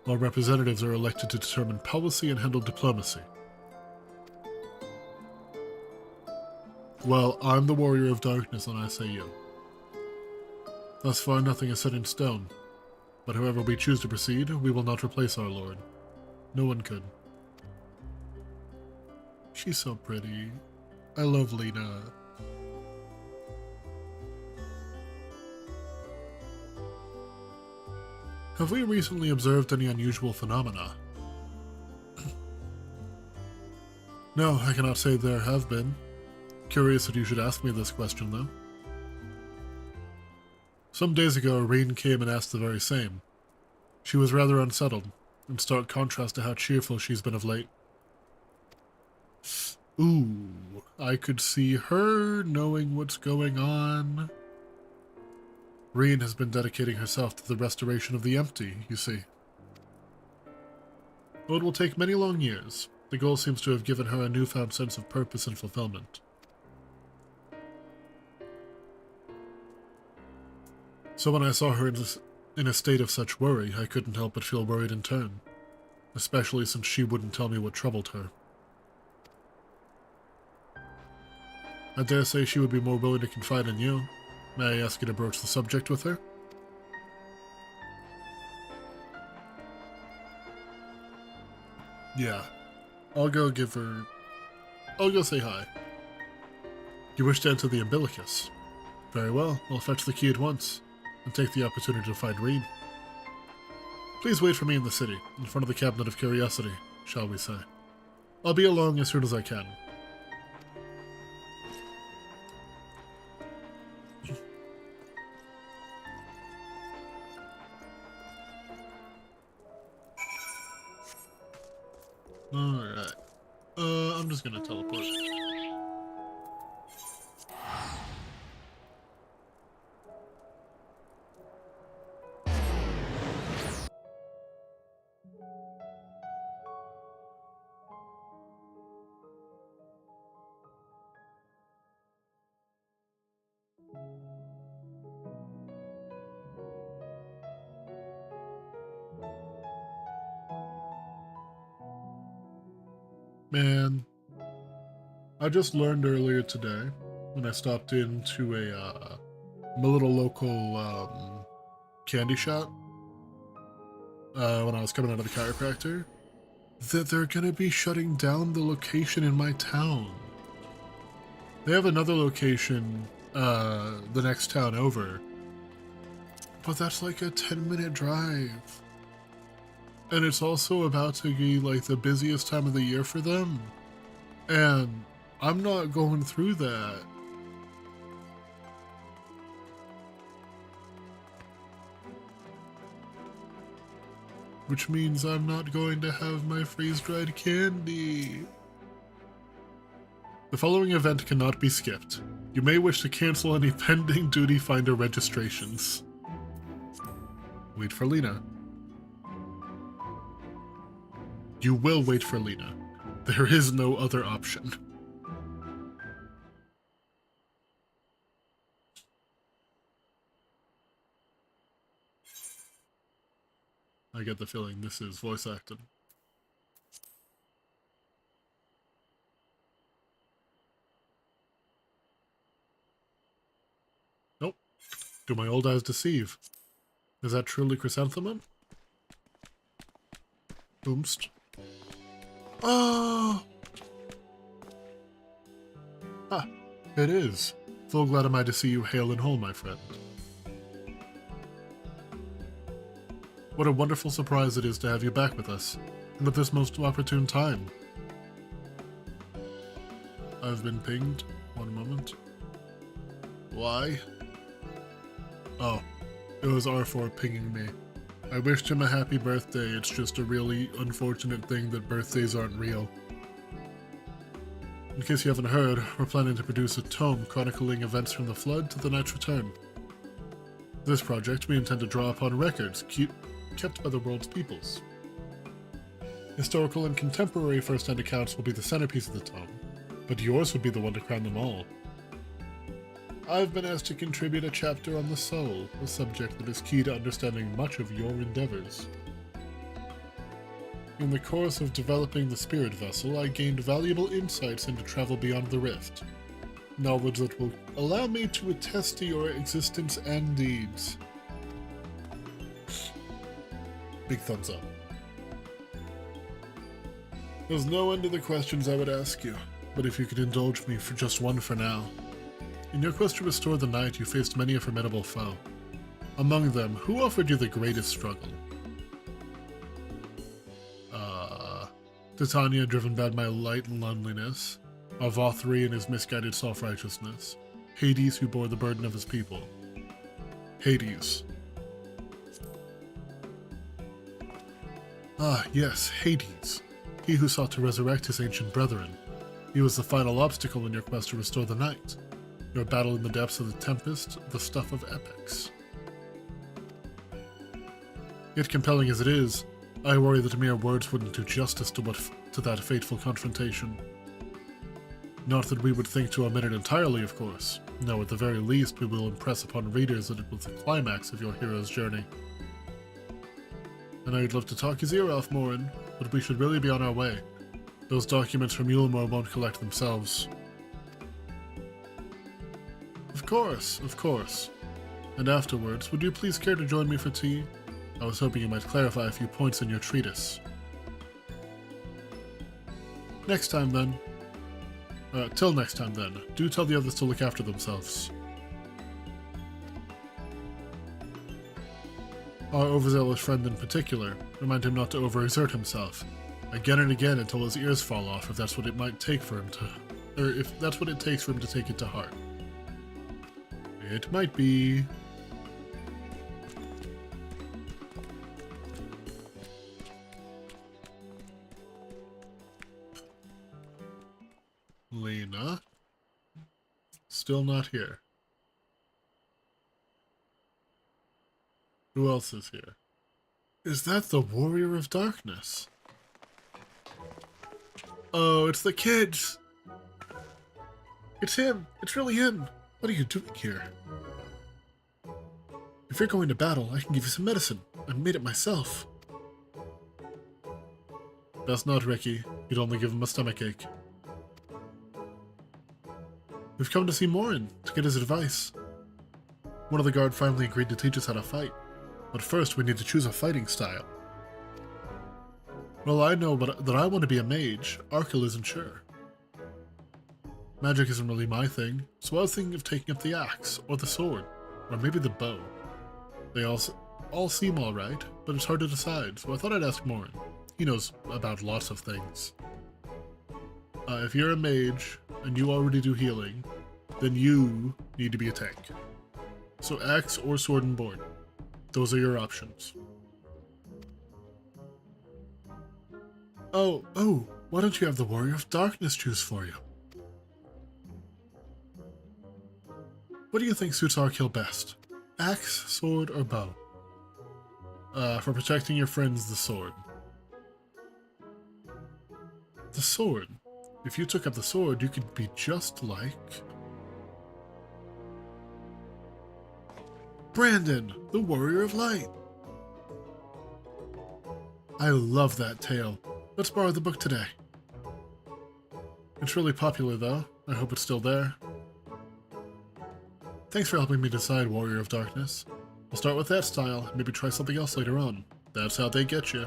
while representatives are elected to determine policy and handle diplomacy. Well, I'm the Warrior of Darkness and I say you. Thus far nothing is set in stone, but however we choose to proceed, we will not replace our Lord. No one could. She's so pretty. I love Lena. Have we recently observed any unusual phenomena? No, I cannot say there have been. Curious that you should ask me this question, though. Some days ago, Irene came and asked the very same. She was rather unsettled, in stark contrast to how cheerful she's been of late. Ooh, I could see her knowing what's going on. Irene has been dedicating herself to the restoration of the empty, you see. Though it will take many long years, the goal seems to have given her a newfound sense of purpose and fulfillment. So when I saw her in a state of such worry, I couldn't help but feel worried in turn, especially since she wouldn't tell me what troubled her. I dare say she would be more willing to confide in you. May I ask you to broach the subject with her? Yeah. I'll go say hi. You wish to enter the Umbilicus? Very well, I'll fetch the key at once, and take the opportunity to find Reed. Please wait for me in the city, in front of the Cabinet of Curiosity, shall we say. I'll be along as soon as I can. Alright. I'm just gonna teleport. Man, I just learned earlier today when I stopped into my little local candy shop when I was coming out of the chiropractor that they're gonna be shutting down the location in my town. They have another location the next town over, but that's like a 10-minute drive. And it's also about to be like the busiest time of the year for them. And I'm not going through that. Which means I'm not going to have my freeze-dried candy. The following event cannot be skipped. You may wish to cancel any pending Duty Finder registrations. Wait for Lena. You will wait for Lena. There is no other option. I get the feeling this is voice acted. Do my old eyes deceive? Is that truly chrysanthemum? Oomst. Oh! Ah, it is. Full glad am I to see you hale and whole, my friend. What a wonderful surprise it is to have you back with us, and at this most opportune time. I've been pinged. One moment. Why? Oh, it was R4 pinging me. I wished him a happy birthday, it's just a really unfortunate thing that birthdays aren't real. In case you haven't heard, we're planning to produce a tome chronicling events from the Flood to the Knight's Return. This project we intend to draw upon records kept by the world's peoples. Historical and contemporary first-hand accounts will be the centerpiece of the tome, but yours would be the one to crown them all. I've been asked to contribute a chapter on the soul, a subject that is key to understanding much of your endeavors. In the course of developing the spirit vessel, I gained valuable insights into travel beyond the rift, knowledge that will allow me to attest to your existence and deeds. Big thumbs up. There's no end to the questions I would ask you, but if you could indulge me for just one for now. In your quest to restore the Knight, you faced many a formidable foe. Among them, who offered you the greatest struggle? Titania, driven by my light and loneliness. Avothri and his misguided self-righteousness. Hades, who bore the burden of his people. Hades. Ah, yes, Hades. He who sought to resurrect his ancient brethren. He was the final obstacle in your quest to restore the Knight. Your battle in the depths of the Tempest, the stuff of epics. Yet compelling as it is, I worry that mere words wouldn't do justice to that fateful confrontation. Not that we would think to omit it entirely, of course. No, at the very least, we will impress upon readers that it was the climax of your hero's journey. I know you'd love to talk his ear off, Morin, but we should really be on our way. Those documents from Yulmore won't collect themselves. Of course. And afterwards, would you please care to join me for tea? I was hoping you might clarify a few points in your treatise. Next time then. Till next time then, do tell the others to look after themselves. Our overzealous friend in particular, remind him not to overexert himself, again and again until his ears fall off if that's what it might take for him to... or if that's what it takes for him to take it to heart. It might be... Lena? Still not here. Who else is here? Is that the Warrior of Darkness? Oh, it's the kids! It's him! It's really him! What are you doing here? If you're going to battle, I can give you some medicine. I made it myself. Best not, Ricky. You'd only give him a stomachache. We've come to see Morin, to get his advice. One of the guard finally agreed to teach us how to fight. But first, we need to choose a fighting style. Well, I know that I want to be a mage. Arkell isn't sure. Magic isn't really my thing, so I was thinking of taking up the axe, or the sword, or maybe the bow. They all seem alright, but it's hard to decide, so I thought I'd ask Morin. He knows about lots of things. If you're a mage, and you already do healing, then you need to be a tank. So axe or sword and board. Those are your options. Oh, why don't you have the Warrior of Darkness choose for you? What do you think suits Arkell best? Axe, sword, or bow? For protecting your friends, the sword. The sword? If you took up the sword, you could be just like... Brandon, the Warrior of Light! I love that tale. Let's borrow the book today. It's really popular, though. I hope it's still there. Thanks for helping me decide, Warrior of Darkness. We'll start with that style, and maybe try something else later on. That's how they get you.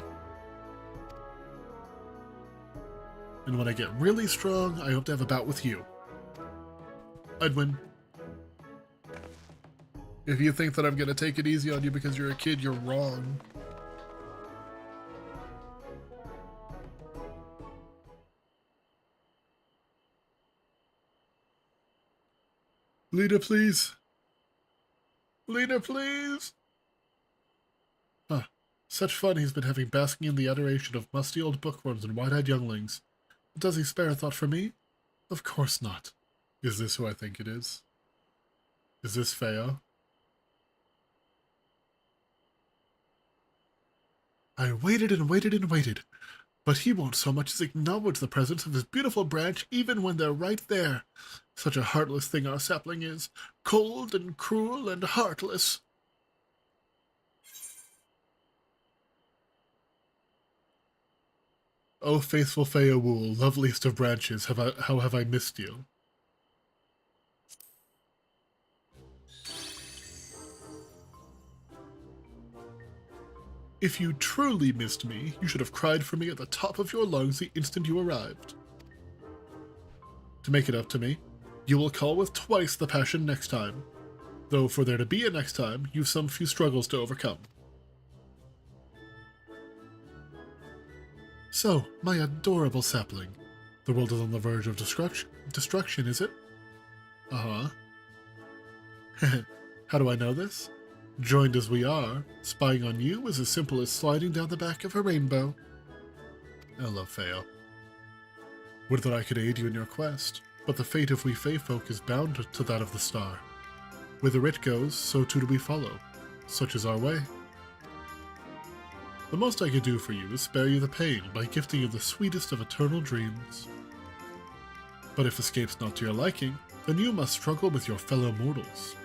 And when I get really strong, I hope to have a bout with you. I'd win. If you think that I'm gonna take it easy on you because you're a kid, you're wrong. Lena, please. Lena, please. Huh. Such fun he's been having basking in the adoration of musty old bookworms and wide-eyed younglings. Does he spare a thought for me? Of course not. Is this who I think it is? Is this Feo? I waited and waited and waited, but he won't so much as acknowledge the presence of his beautiful branch even when they're right there. Such a heartless thing our sapling is. Cold and cruel and heartless. O faithful Feowool, loveliest of branches, how have I missed you? If you truly missed me, you should have cried for me at the top of your lungs the instant you arrived. To make it up to me, you will call with twice the passion next time, though for there to be a next time, you've some few struggles to overcome. So, my adorable sapling, the world is on the verge of destruction, is it? Uh-huh. How do I know this? Joined as we are, spying on you is as simple as sliding down the back of a rainbow. I love Feo. Would that I could aid you in your quest, but the fate of we Fey folk is bound to that of the star. Whither it goes, so too do we follow. Such is our way. The most I could do for you is spare you the pain by gifting you the sweetest of eternal dreams. But if escape's not to your liking, then you must struggle with your fellow mortals.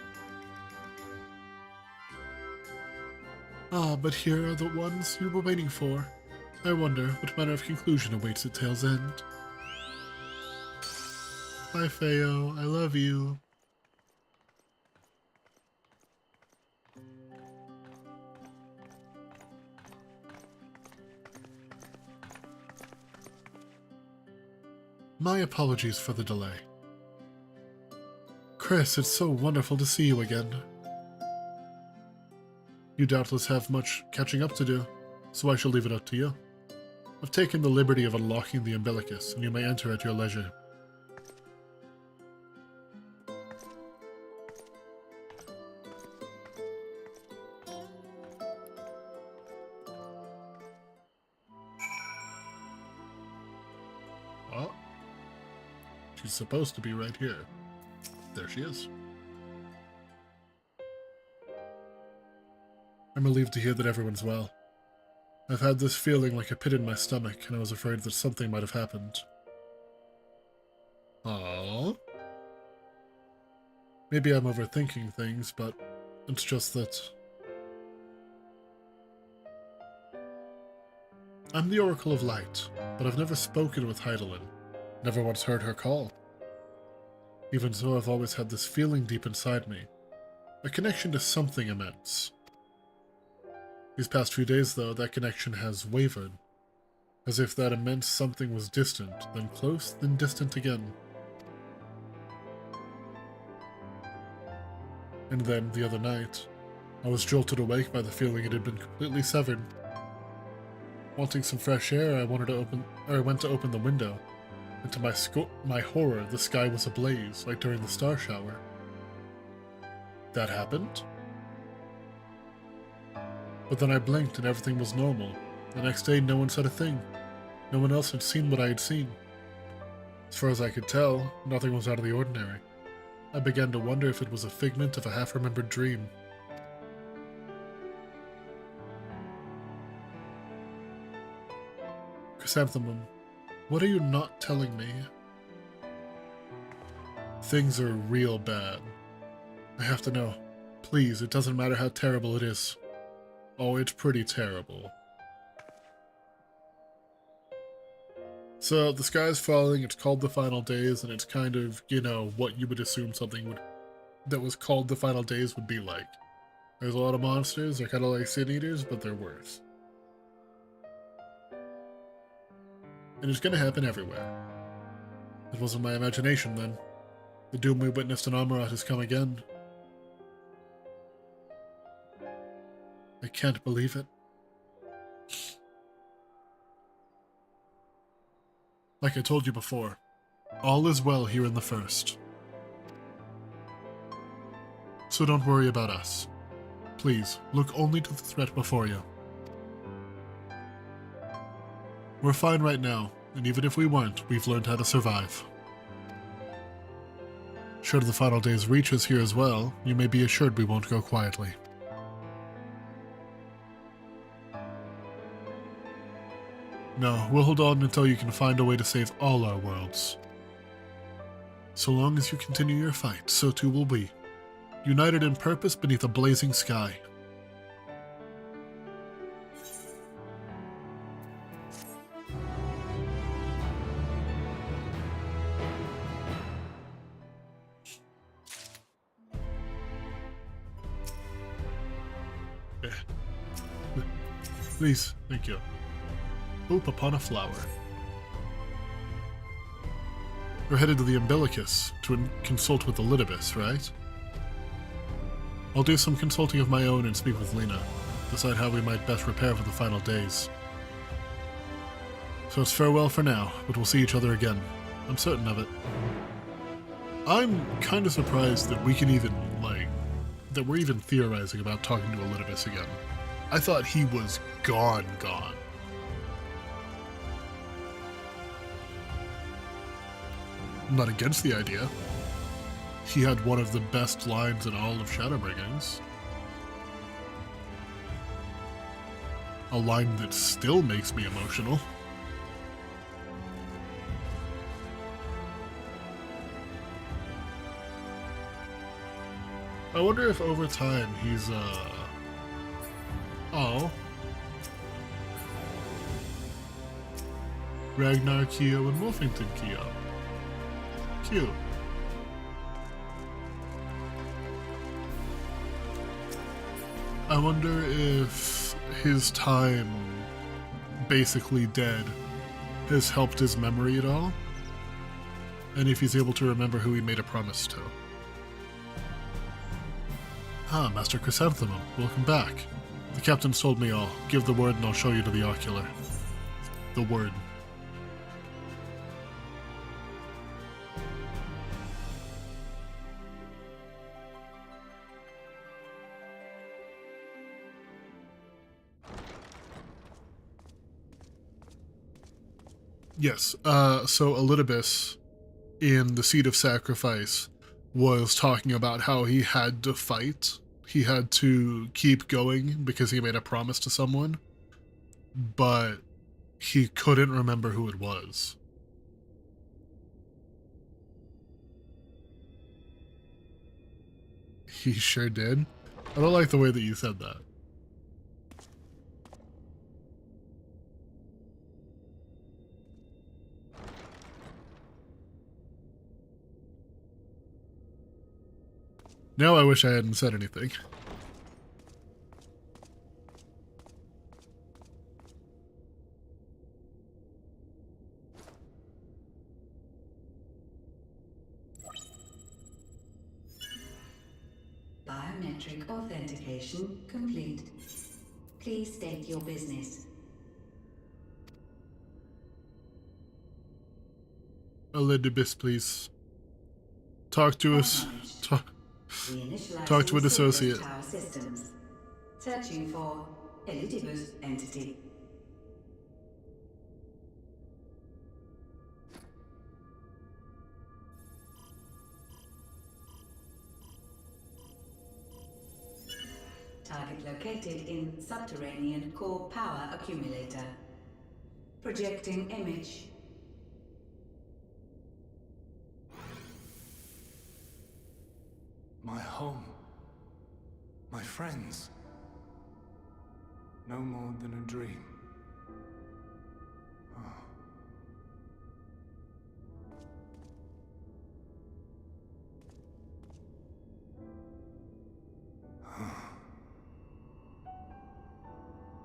Ah, but here are the ones you were waiting for. I wonder what manner of conclusion awaits at tale's end. Bye, Feo. I love you. My apologies for the delay. Chris, it's so wonderful to see you again. You doubtless have much catching up to do, so I shall leave it up to you. I've taken the liberty of unlocking the umbilicus, and you may enter at your leisure. Oh. She's supposed to be right here. There she is. I'm relieved to hear that everyone's well. I've had this feeling like a pit in my stomach, and I was afraid that something might have happened. Aww. Maybe I'm overthinking things, but it's just that... I'm the Oracle of Light, but I've never spoken with Hydaelyn. Never once heard her call. Even so, I've always had this feeling deep inside me. A connection to something immense. These past few days, though, that connection has wavered. As if that immense something was distant, then close, then distant again. And then, the other night, I was jolted awake by the feeling it had been completely severed. Wanting some fresh air, I went to open the window, and to my horror, the sky was ablaze, like during the star shower. That happened? But then I blinked and everything was normal. The next day, no one said a thing. No one else had seen what I had seen. As far as I could tell, nothing was out of the ordinary. I began to wonder if it was a figment of a half-remembered dream. Chrysanthemum, what are you not telling me? Things are real bad. I have to know. Please, it doesn't matter how terrible it is. Oh, it's pretty terrible. So, the sky's falling, it's called the final days, and it's kind of, you know, what you would assume something would that was called the Final Days would be like. There's a lot of monsters, they're kind of like Sin Eaters, but they're worse. And it's gonna happen everywhere. It wasn't my imagination then. The doom we witnessed in Amarat has come again. I can't believe it. Like I told you before, all is well here in the First. So don't worry about us. Please, look only to the threat before you. We're fine right now, and even if we weren't, we've learned how to survive. Should the Final Days reach us here as well, you may be assured we won't go quietly. No, we'll hold on until you can find a way to save all our worlds. So long as you continue your fight, so too will we. United in purpose beneath a blazing sky. Please, thank you. Hope upon a flower. We're headed to the Umbilicus to consult with Elidibus, right? I'll do some consulting of my own and speak with Lena. Decide how we might best prepare for the Final Days. So it's farewell for now, but we'll see each other again. I'm certain of it. I'm kind of surprised that we can even, that we're even theorizing about talking to Elidibus again. I thought he was gone. I'm not against the idea. He had one of the best lines in all of Shadowbringers. A line that still makes me emotional. I wonder if over time he's, oh. Ragnar Keo and Wolfington Keo. Cute. I wonder if his time basically dead has helped his memory at all, and if he's able to remember who he made a promise to. Ah, Master Chrysanthemum, welcome back. The captain's told me all. Give the word and I'll show you to the ocular. The word. Yes, so Elidibus, in the Seed of Sacrifice, was talking about how he had to fight. He had to keep going because he made a promise to someone, but he couldn't remember who it was. He sure did. I don't like the way that you said that. Now I wish I hadn't said anything. Biometric authentication complete. Please state your business. Elidibus, please. Talk to us. Talk to an associate. Tower systems. Searching for Elidibus entity. Target located in subterranean core power accumulator. Projecting image. My home. My friends. No more than a dream. Oh.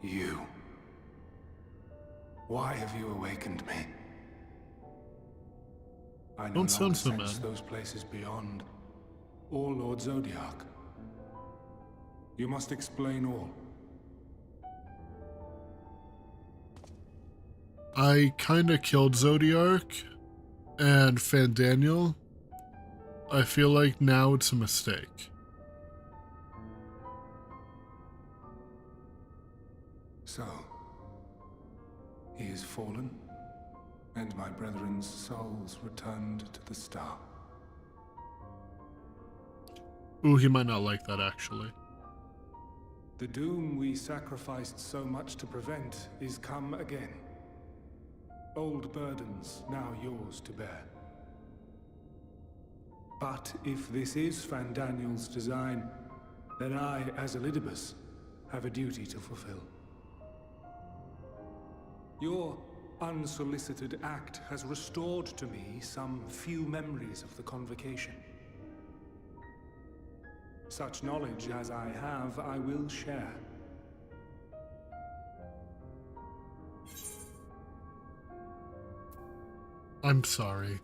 You. Why have you awakened me? I no Don't sound longer so sense mad. those places beyond, or Lord Zodiac. You must explain all. I kinda killed Zodiark and Fandaniel. I feel like now it's a mistake. So, he is fallen, and my brethren's souls returned to the star. Ooh, he might not like that, actually. The doom we sacrificed so much to prevent is come again. Old burdens now yours to bear. But if this is Fandaniel's design, then I, as Elidibus, have a duty to fulfill. Your unsolicited act has restored to me some few memories of the Convocation. Such knowledge as I have, I will share. I'm sorry.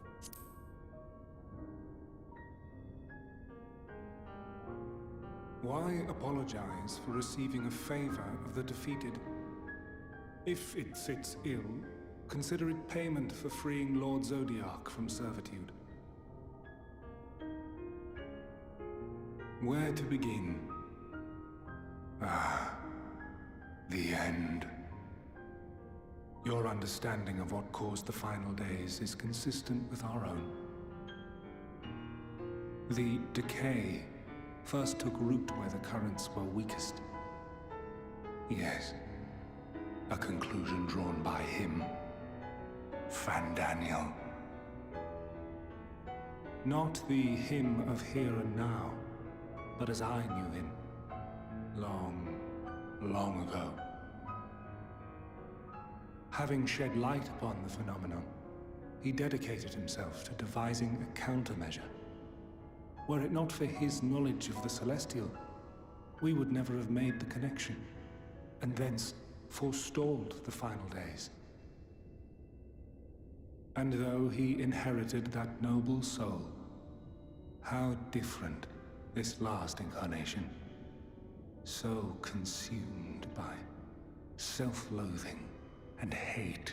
Why apologize for receiving a favor of the defeated? If it sits ill, consider it payment for freeing Lord Zodiac from servitude. Where to begin? Ah, the end. Your understanding of what caused the final days is consistent with our own. The decay first took root where the currents were weakest. Yes, a conclusion drawn by him, Fandaniel. Not the him of here and now, but as I knew him, long, long ago. Having shed light upon the phenomenon, he dedicated himself to devising a countermeasure. Were it not for his knowledge of the Celestial, we would never have made the connection, and thence forestalled the final days. And though he inherited that noble soul, how different this last incarnation, so consumed by self-loathing and hate.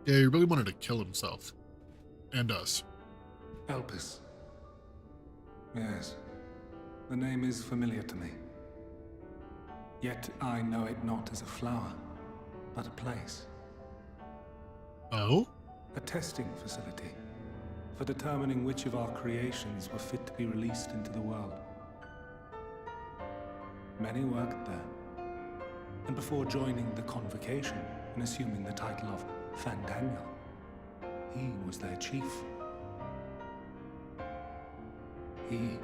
Yeah, he really wanted to kill himself. And us. Elpis. Yes, the name is familiar to me. Yet I know it not as a flower, but a place. Oh? A testing facility for determining which of our creations were fit to be released into the world. Many worked there, and before joining the Convocation and assuming the title of Fandaniel, he was their chief. He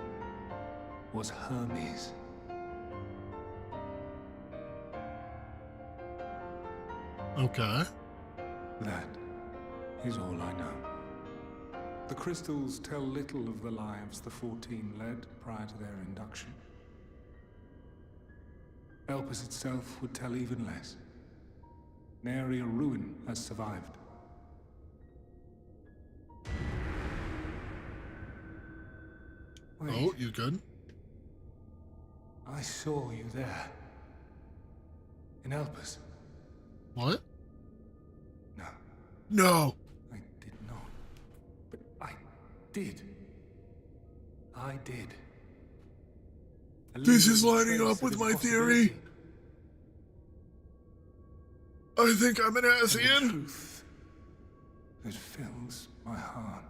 was Hermes. Okay. That is all I know. The crystals tell little of the lives the 14 led prior to their induction. Elpis itself would tell even less. Nary a ruin has survived. Wait, Oh, you good? I saw you there. In Elpis. What? No, No! I did not. But I did. I did. A This is lingering lining trace up of with my impossibility. theory. I think I'm an And the Asian. truth that fills my heart.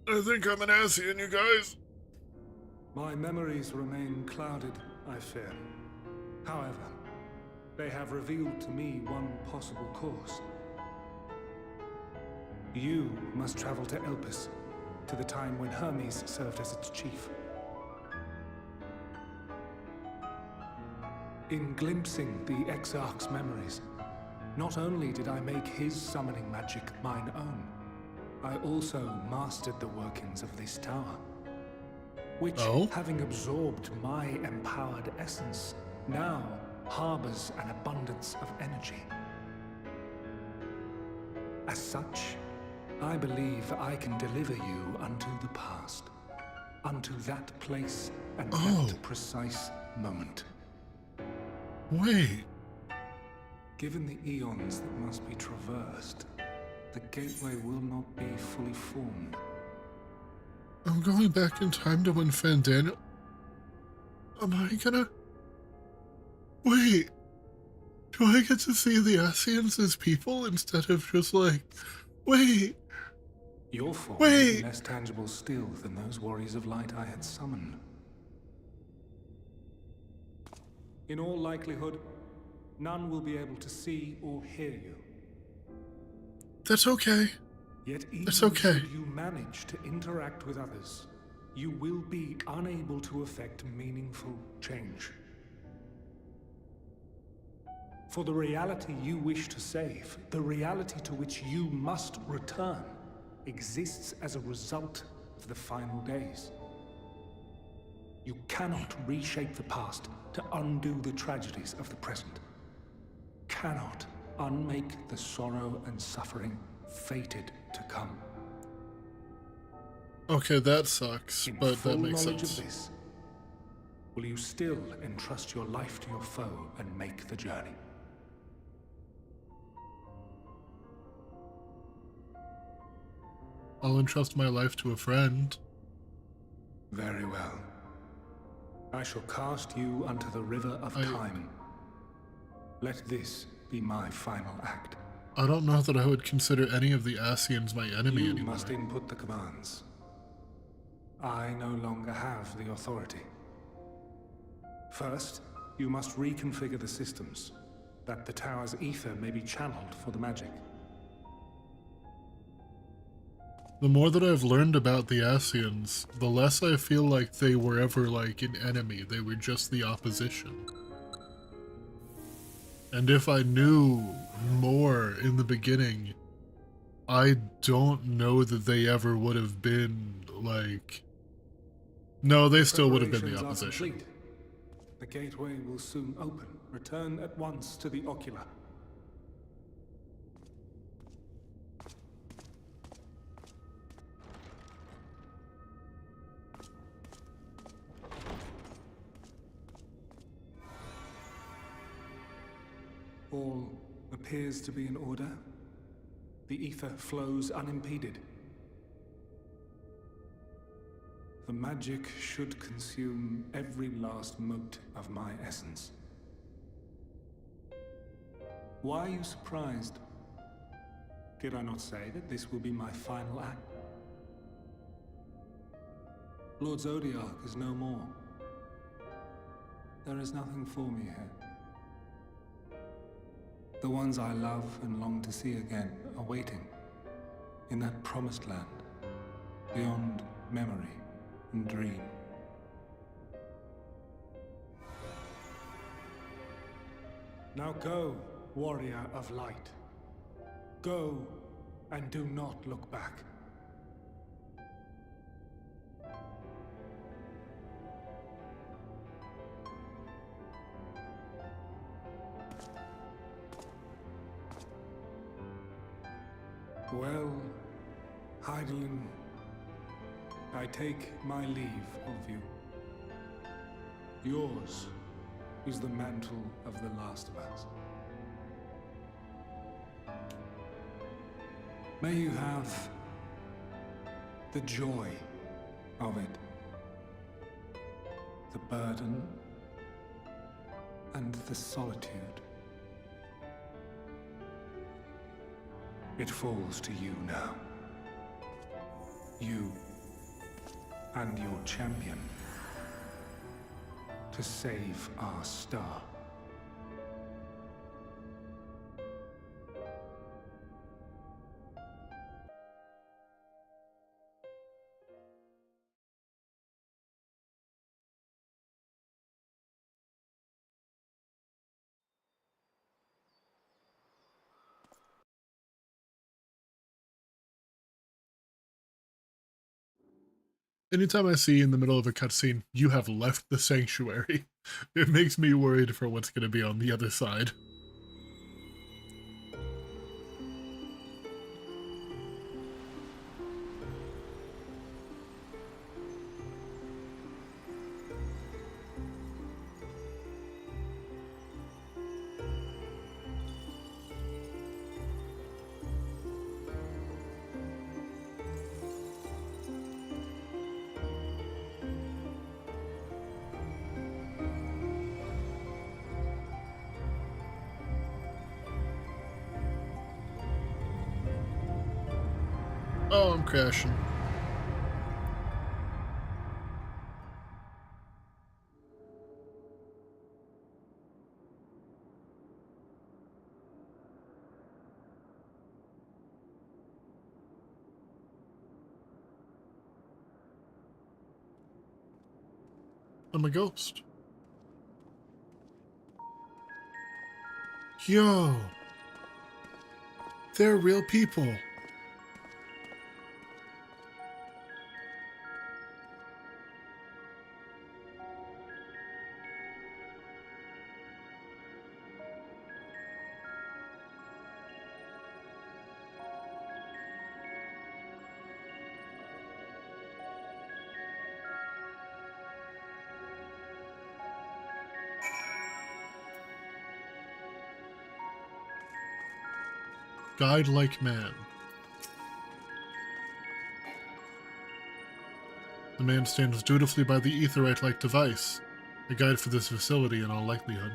I think I'm an Asian, you guys. My memories remain clouded, I fear. However, they have revealed to me one possible course. You must travel to Elpis, to the time when Hermes served as its chief. In glimpsing the Exarch's memories, not only did I make his summoning magic mine own, I also mastered the workings of this tower, which, Oh? having absorbed my empowered essence, now harbors an abundance of energy. As such, I believe I can deliver you unto the past, unto that place and that precise moment. Wait. Given the eons that must be traversed, the gateway will not be fully formed. I'm going back in time to when Fandaniel... Am I gonna... Wait. Do I get to see the Ascians as people instead of just like... Wait. Your form may be less tangible still than those warriors of light I had summoned. In all likelihood, none will be able to see or hear you. That's okay. Yet even That's okay. should you manage to interact with others, you will be unable to effect meaningful change. For the reality you wish to save, the reality to which you must return, exists as a result of the final days. You cannot reshape the past to undo the tragedies of the present. Cannot unmake the sorrow and suffering fated to come. Okay, that sucks, but that full makes knowledge sense. of this, will you still entrust your life to your foe and make the journey? I'll entrust my life to a friend. Very well. I shall cast you unto the river of time. Let this be my final act. I don't know that I would consider any of the Ascians my enemy You anymore. must input the commands. I no longer have the authority. First, you must reconfigure the systems, that the tower's ether may be channeled for the magic. The more that I've learned about the Ascians, the less I feel like they were ever like an enemy. They were just the opposition. And if I knew more in the beginning, I don't know that they ever would have been like... No, they still would have been the Preparations are opposition. complete. The gateway will soon open. Return at once to the Ocular. All appears to be in order. The ether flows unimpeded. The magic should consume every last mote of my essence. Why are you surprised? Did I not say that this will be my final act? Lord Zodiac is no more. There is nothing for me here. The ones I love and long to see again are waiting in that promised land, beyond memory and dream. Now go, warrior of light. Go and do not look back. Well, Hydaelyn, I take my leave of you. Yours is the mantle of the last of us. May you have the joy of it, the burden, and the solitude. It falls to you now. You and your champion to save our star. Anytime I see in the middle of a cutscene, you have left the sanctuary, it makes me worried for what's going to be on the other side. Oh, I'm crashing. I'm a ghost. Yo! They're real people. Guide-like man. The man stands dutifully by the Aetheryte-like device, a guide for this facility in all likelihood.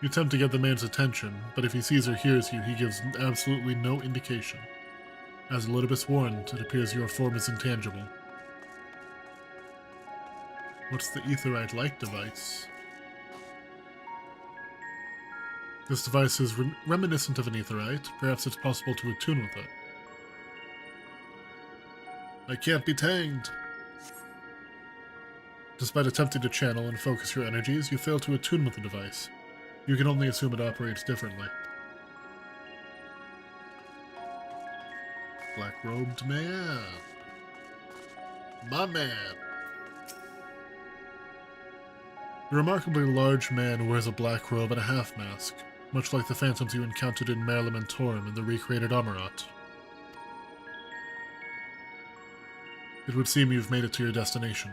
You attempt to get the man's attention, but if he sees or hears you, he gives absolutely no indication. As Elidibus warned, it appears your form is intangible. What's the Aetheryte-like device? This device is reminiscent of an Aetheryte. Perhaps it's possible to attune with it. I can't be tamed! Despite attempting to channel and focus your energies, you fail to attune with the device. You can only assume it operates differently. Black-robed man. My man. The remarkably large man wears a black robe and a half-mask, much like the phantoms you encountered in Mer Lamentorum in the recreated Amarat. It would seem you've made it to your destination.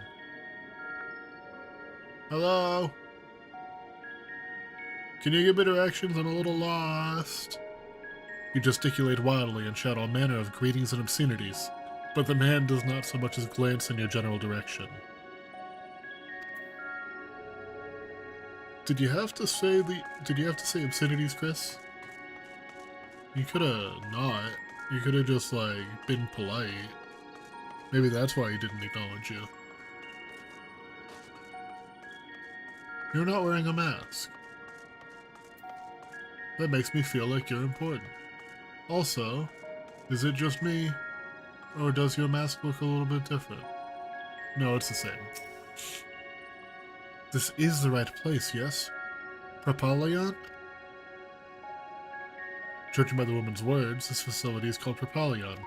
Hello? Can you give me directions? I'm a little lost. You gesticulate wildly and shout all manner of greetings and obscenities, but the man does not so much as glance in your general direction. Did you have to say obscenities, Chris? You could've not. You could've just, like, been polite. Maybe that's why he didn't acknowledge you. You're not wearing a mask. That makes me feel like you're important. Also, is it just me? Or does your mask look a little bit different? No, it's the same. This is the right place, yes? Prapalion? Judging by the woman's words, this facility is called Prapalion.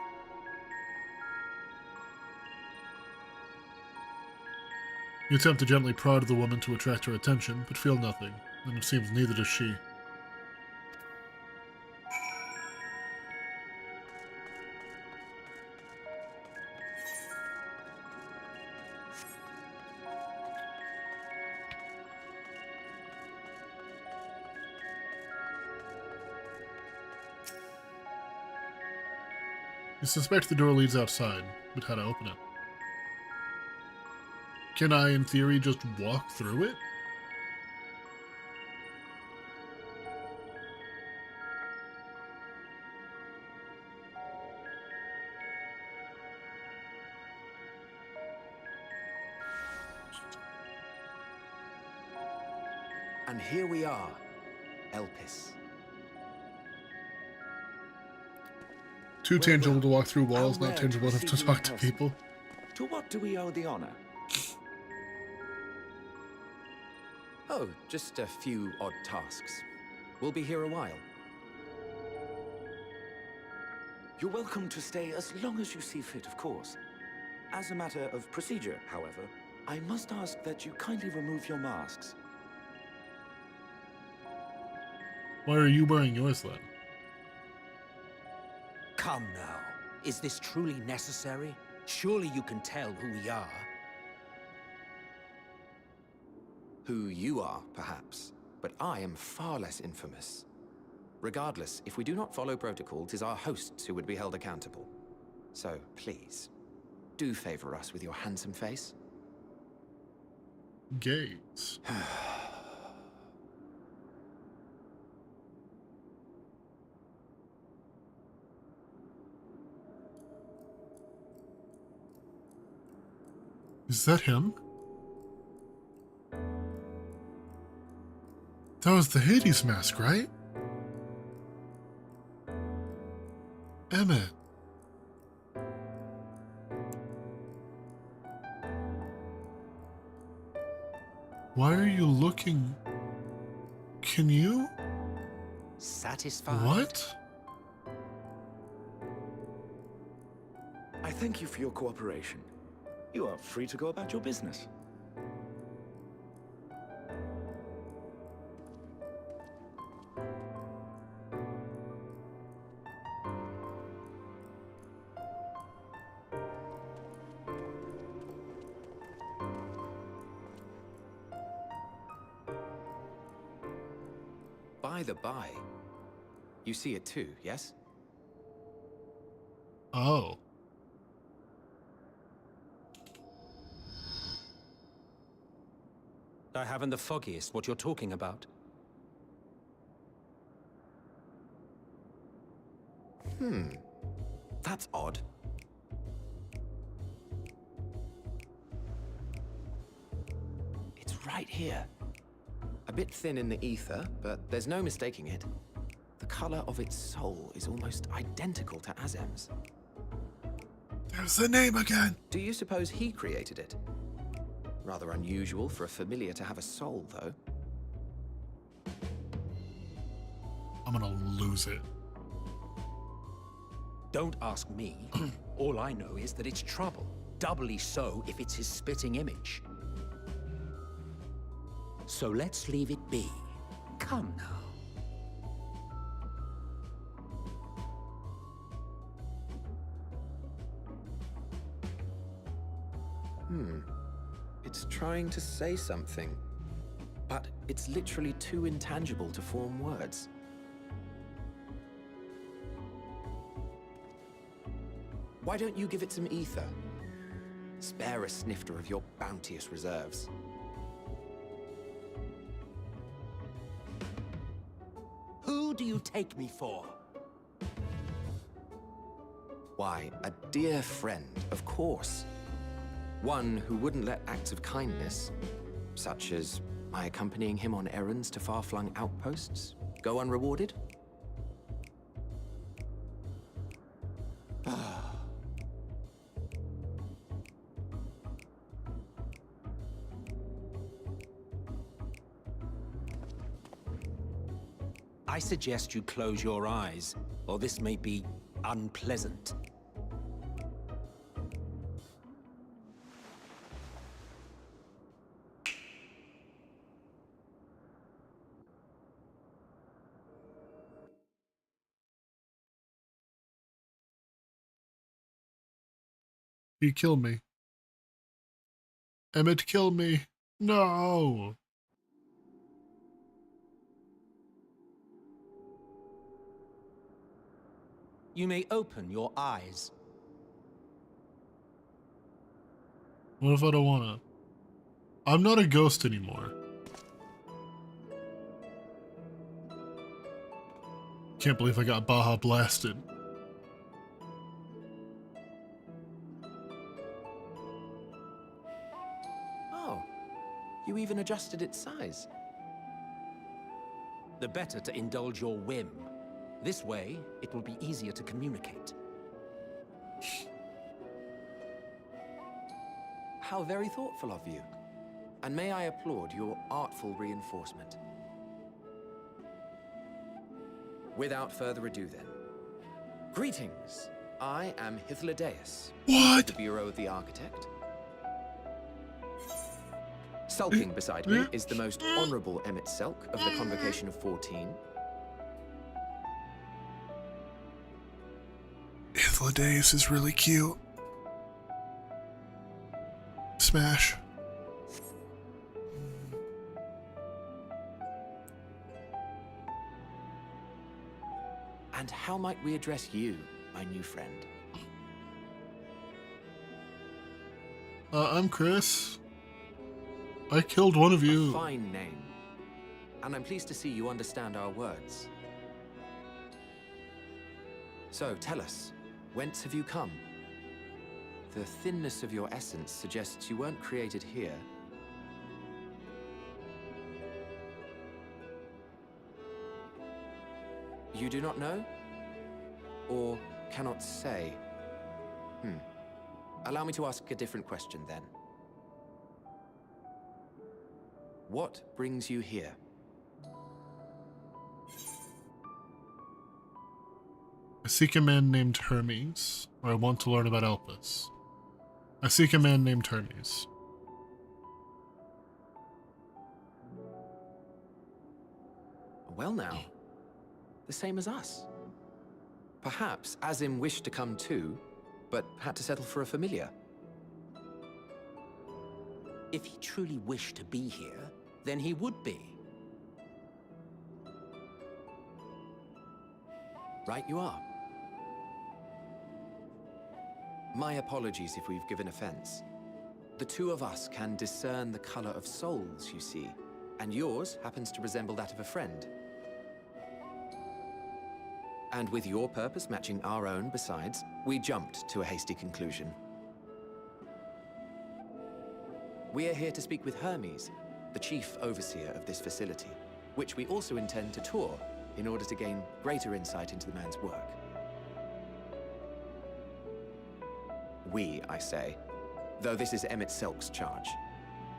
You attempt to gently prod the woman to attract her attention, but feel nothing, and it seems neither does she. You suspect the door leads outside, but how to open it? Can I, in theory, just walk through it? And here we are, Elpis. Too tangible to walk through walls, not tangible enough to talk to people. To what do we owe the honor? Oh, just a few odd tasks. We'll be here a while. You're welcome to stay as long as you see fit, of course. As a matter of procedure, however, I must ask that you kindly remove your masks. Why are you wearing yours then? Come now. Is this truly necessary? Surely you can tell who we are. Who you are, perhaps, but I am far less infamous. Regardless, if we do not follow protocol, 'tis our hosts who would be held accountable. So, please, do favor us with your handsome face. Gaze. Is that him? That was the Hades mask, right? Emmett. Why are you looking? Can you? Satisfied? What? I thank you for your cooperation. You are free to go about your business. By the by, you see it too, yes? Oh. I haven't the foggiest what you're talking about. That's odd. It's right here. A bit thin in the ether, but there's no mistaking it. The color of its soul is almost identical to Azem's. There's the name again! Do you suppose he created it? Rather unusual for a familiar to have a soul, though. I'm gonna lose it. Don't ask me. All I know is that it's trouble. Doubly so if it's his spitting image. So let's leave it be. Come now. It's trying to say something, but it's literally too intangible to form words. Why don't you give it some ether? Spare a snifter of your bounteous reserves. Who do you take me for? Why, a dear friend, of course. One who wouldn't let acts of kindness, such as my accompanying him on errands to far-flung outposts, go unrewarded? I suggest you close your eyes, or this may be unpleasant. He killed me. Emmett killed me. No. You may open your eyes. What if I don't wanna? I'm not a ghost anymore. Can't believe I got Baja blasted. Oh, you even adjusted its size. The better to indulge your whim. This way, it will be easier to communicate. How very thoughtful of you. And may I applaud your artful reinforcement. Without further ado then, Greetings. I am Hythlodaeus. What? The Bureau of the Architect. Sulking beside me is the most honorable Emmett Selk of the Convocation of 14. Hythlodaeus is really cute. Smash. And how might we address you, my new friend? I'm Chris. I killed one of you. A fine name. And I'm pleased to see you understand our words. So, tell us, whence have you come? The thinness of your essence suggests you weren't created here. You do not know? Or cannot say? Allow me to ask a different question then. What brings you here? I seek a man named Hermes, or I want to learn about Elpis. I seek a man named Hermes. Well now, the same as us. Perhaps Azim wished to come too, but had to settle for a familiar. If he truly wished to be here, then he would be. Right you are. My apologies if we've given offense. The two of us can discern the color of souls, you see, and yours happens to resemble that of a friend. And with your purpose matching our own besides, we jumped to a hasty conclusion. We are here to speak with Hermes, the chief overseer of this facility, which we also intend to tour in order to gain greater insight into the man's work. We, I say, though this is Emmett Selk's charge.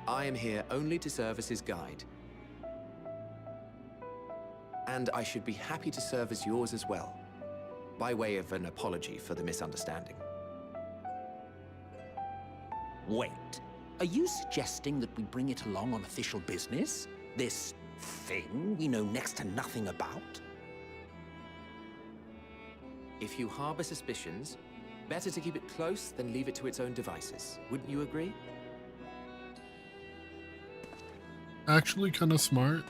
I am here only to serve as his guide. And I should be happy to serve as yours as well, by way of an apology for the misunderstanding. Wait, are you suggesting that we bring it along on official business? This thing we know next to nothing about? If you harbor suspicions, better to keep it close than leave it to its own devices. Wouldn't you agree? Actually kind of smart.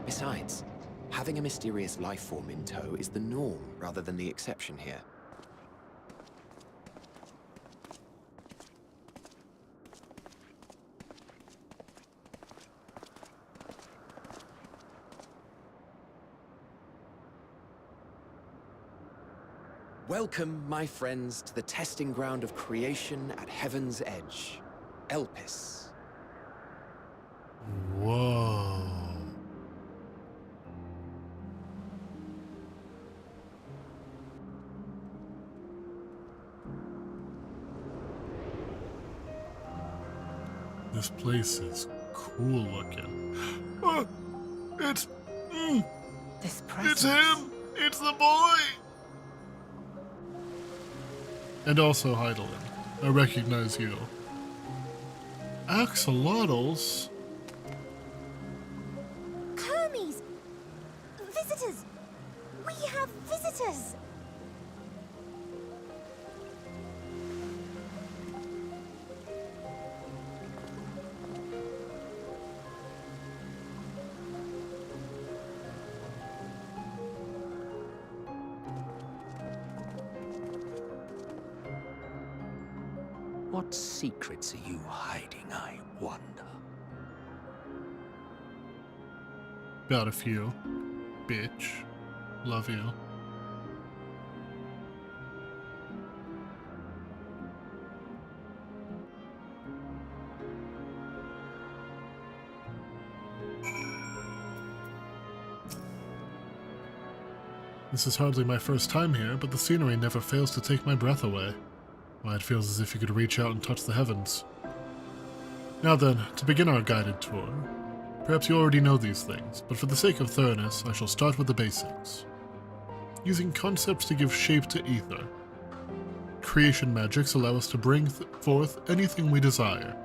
Besides, having a mysterious life form in tow is the norm rather than the exception here. Welcome, my friends, to the testing ground of creation at Heaven's Edge, Elpis. Whoa. This place is cool looking. It's... This It's him! It's the boy! And also Heidelin. I recognize you. Axolotls? Hermes! Visitors! We have visitors! What secrets are you hiding, I wonder? Got a few. Bitch. Love you. This is hardly my first time here, but the scenery never fails to take my breath away. Why, it feels as if you could reach out and touch the heavens. Now then, to begin our guided tour. Perhaps you already know these things, but for the sake of thoroughness, I shall start with the basics. Using concepts to give shape to ether. Creation magics allow us to bring forth anything we desire,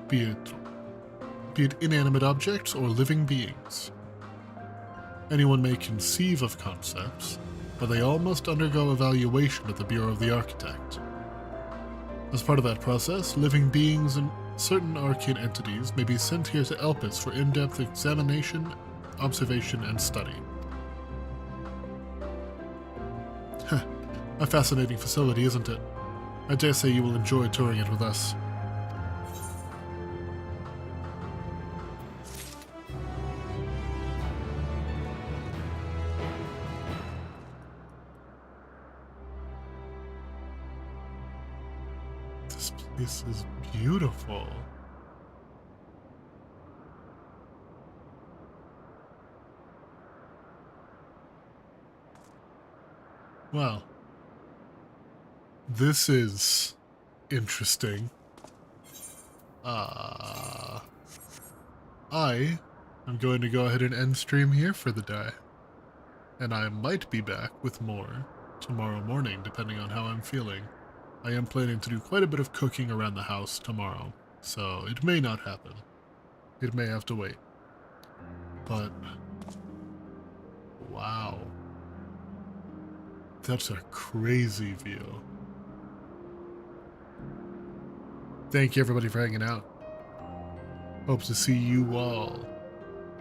be it inanimate objects or living beings. Anyone may conceive of concepts, but they all must undergo evaluation at the Bureau of the Architect. As part of that process, living beings and certain arcane entities may be sent here to Elpis for in-depth examination, observation, and study. A fascinating facility, isn't it? I dare say you will enjoy touring it with us. This place is beautiful. Wow. This is interesting. I am going to go ahead and end stream here for the day. And I might be back with more tomorrow morning, depending on how I'm feeling. I am planning to do quite a bit of cooking around the house tomorrow, so it may not happen. It may have to wait. But, wow. That's a crazy view. Thank you everybody for hanging out. Hope to see you all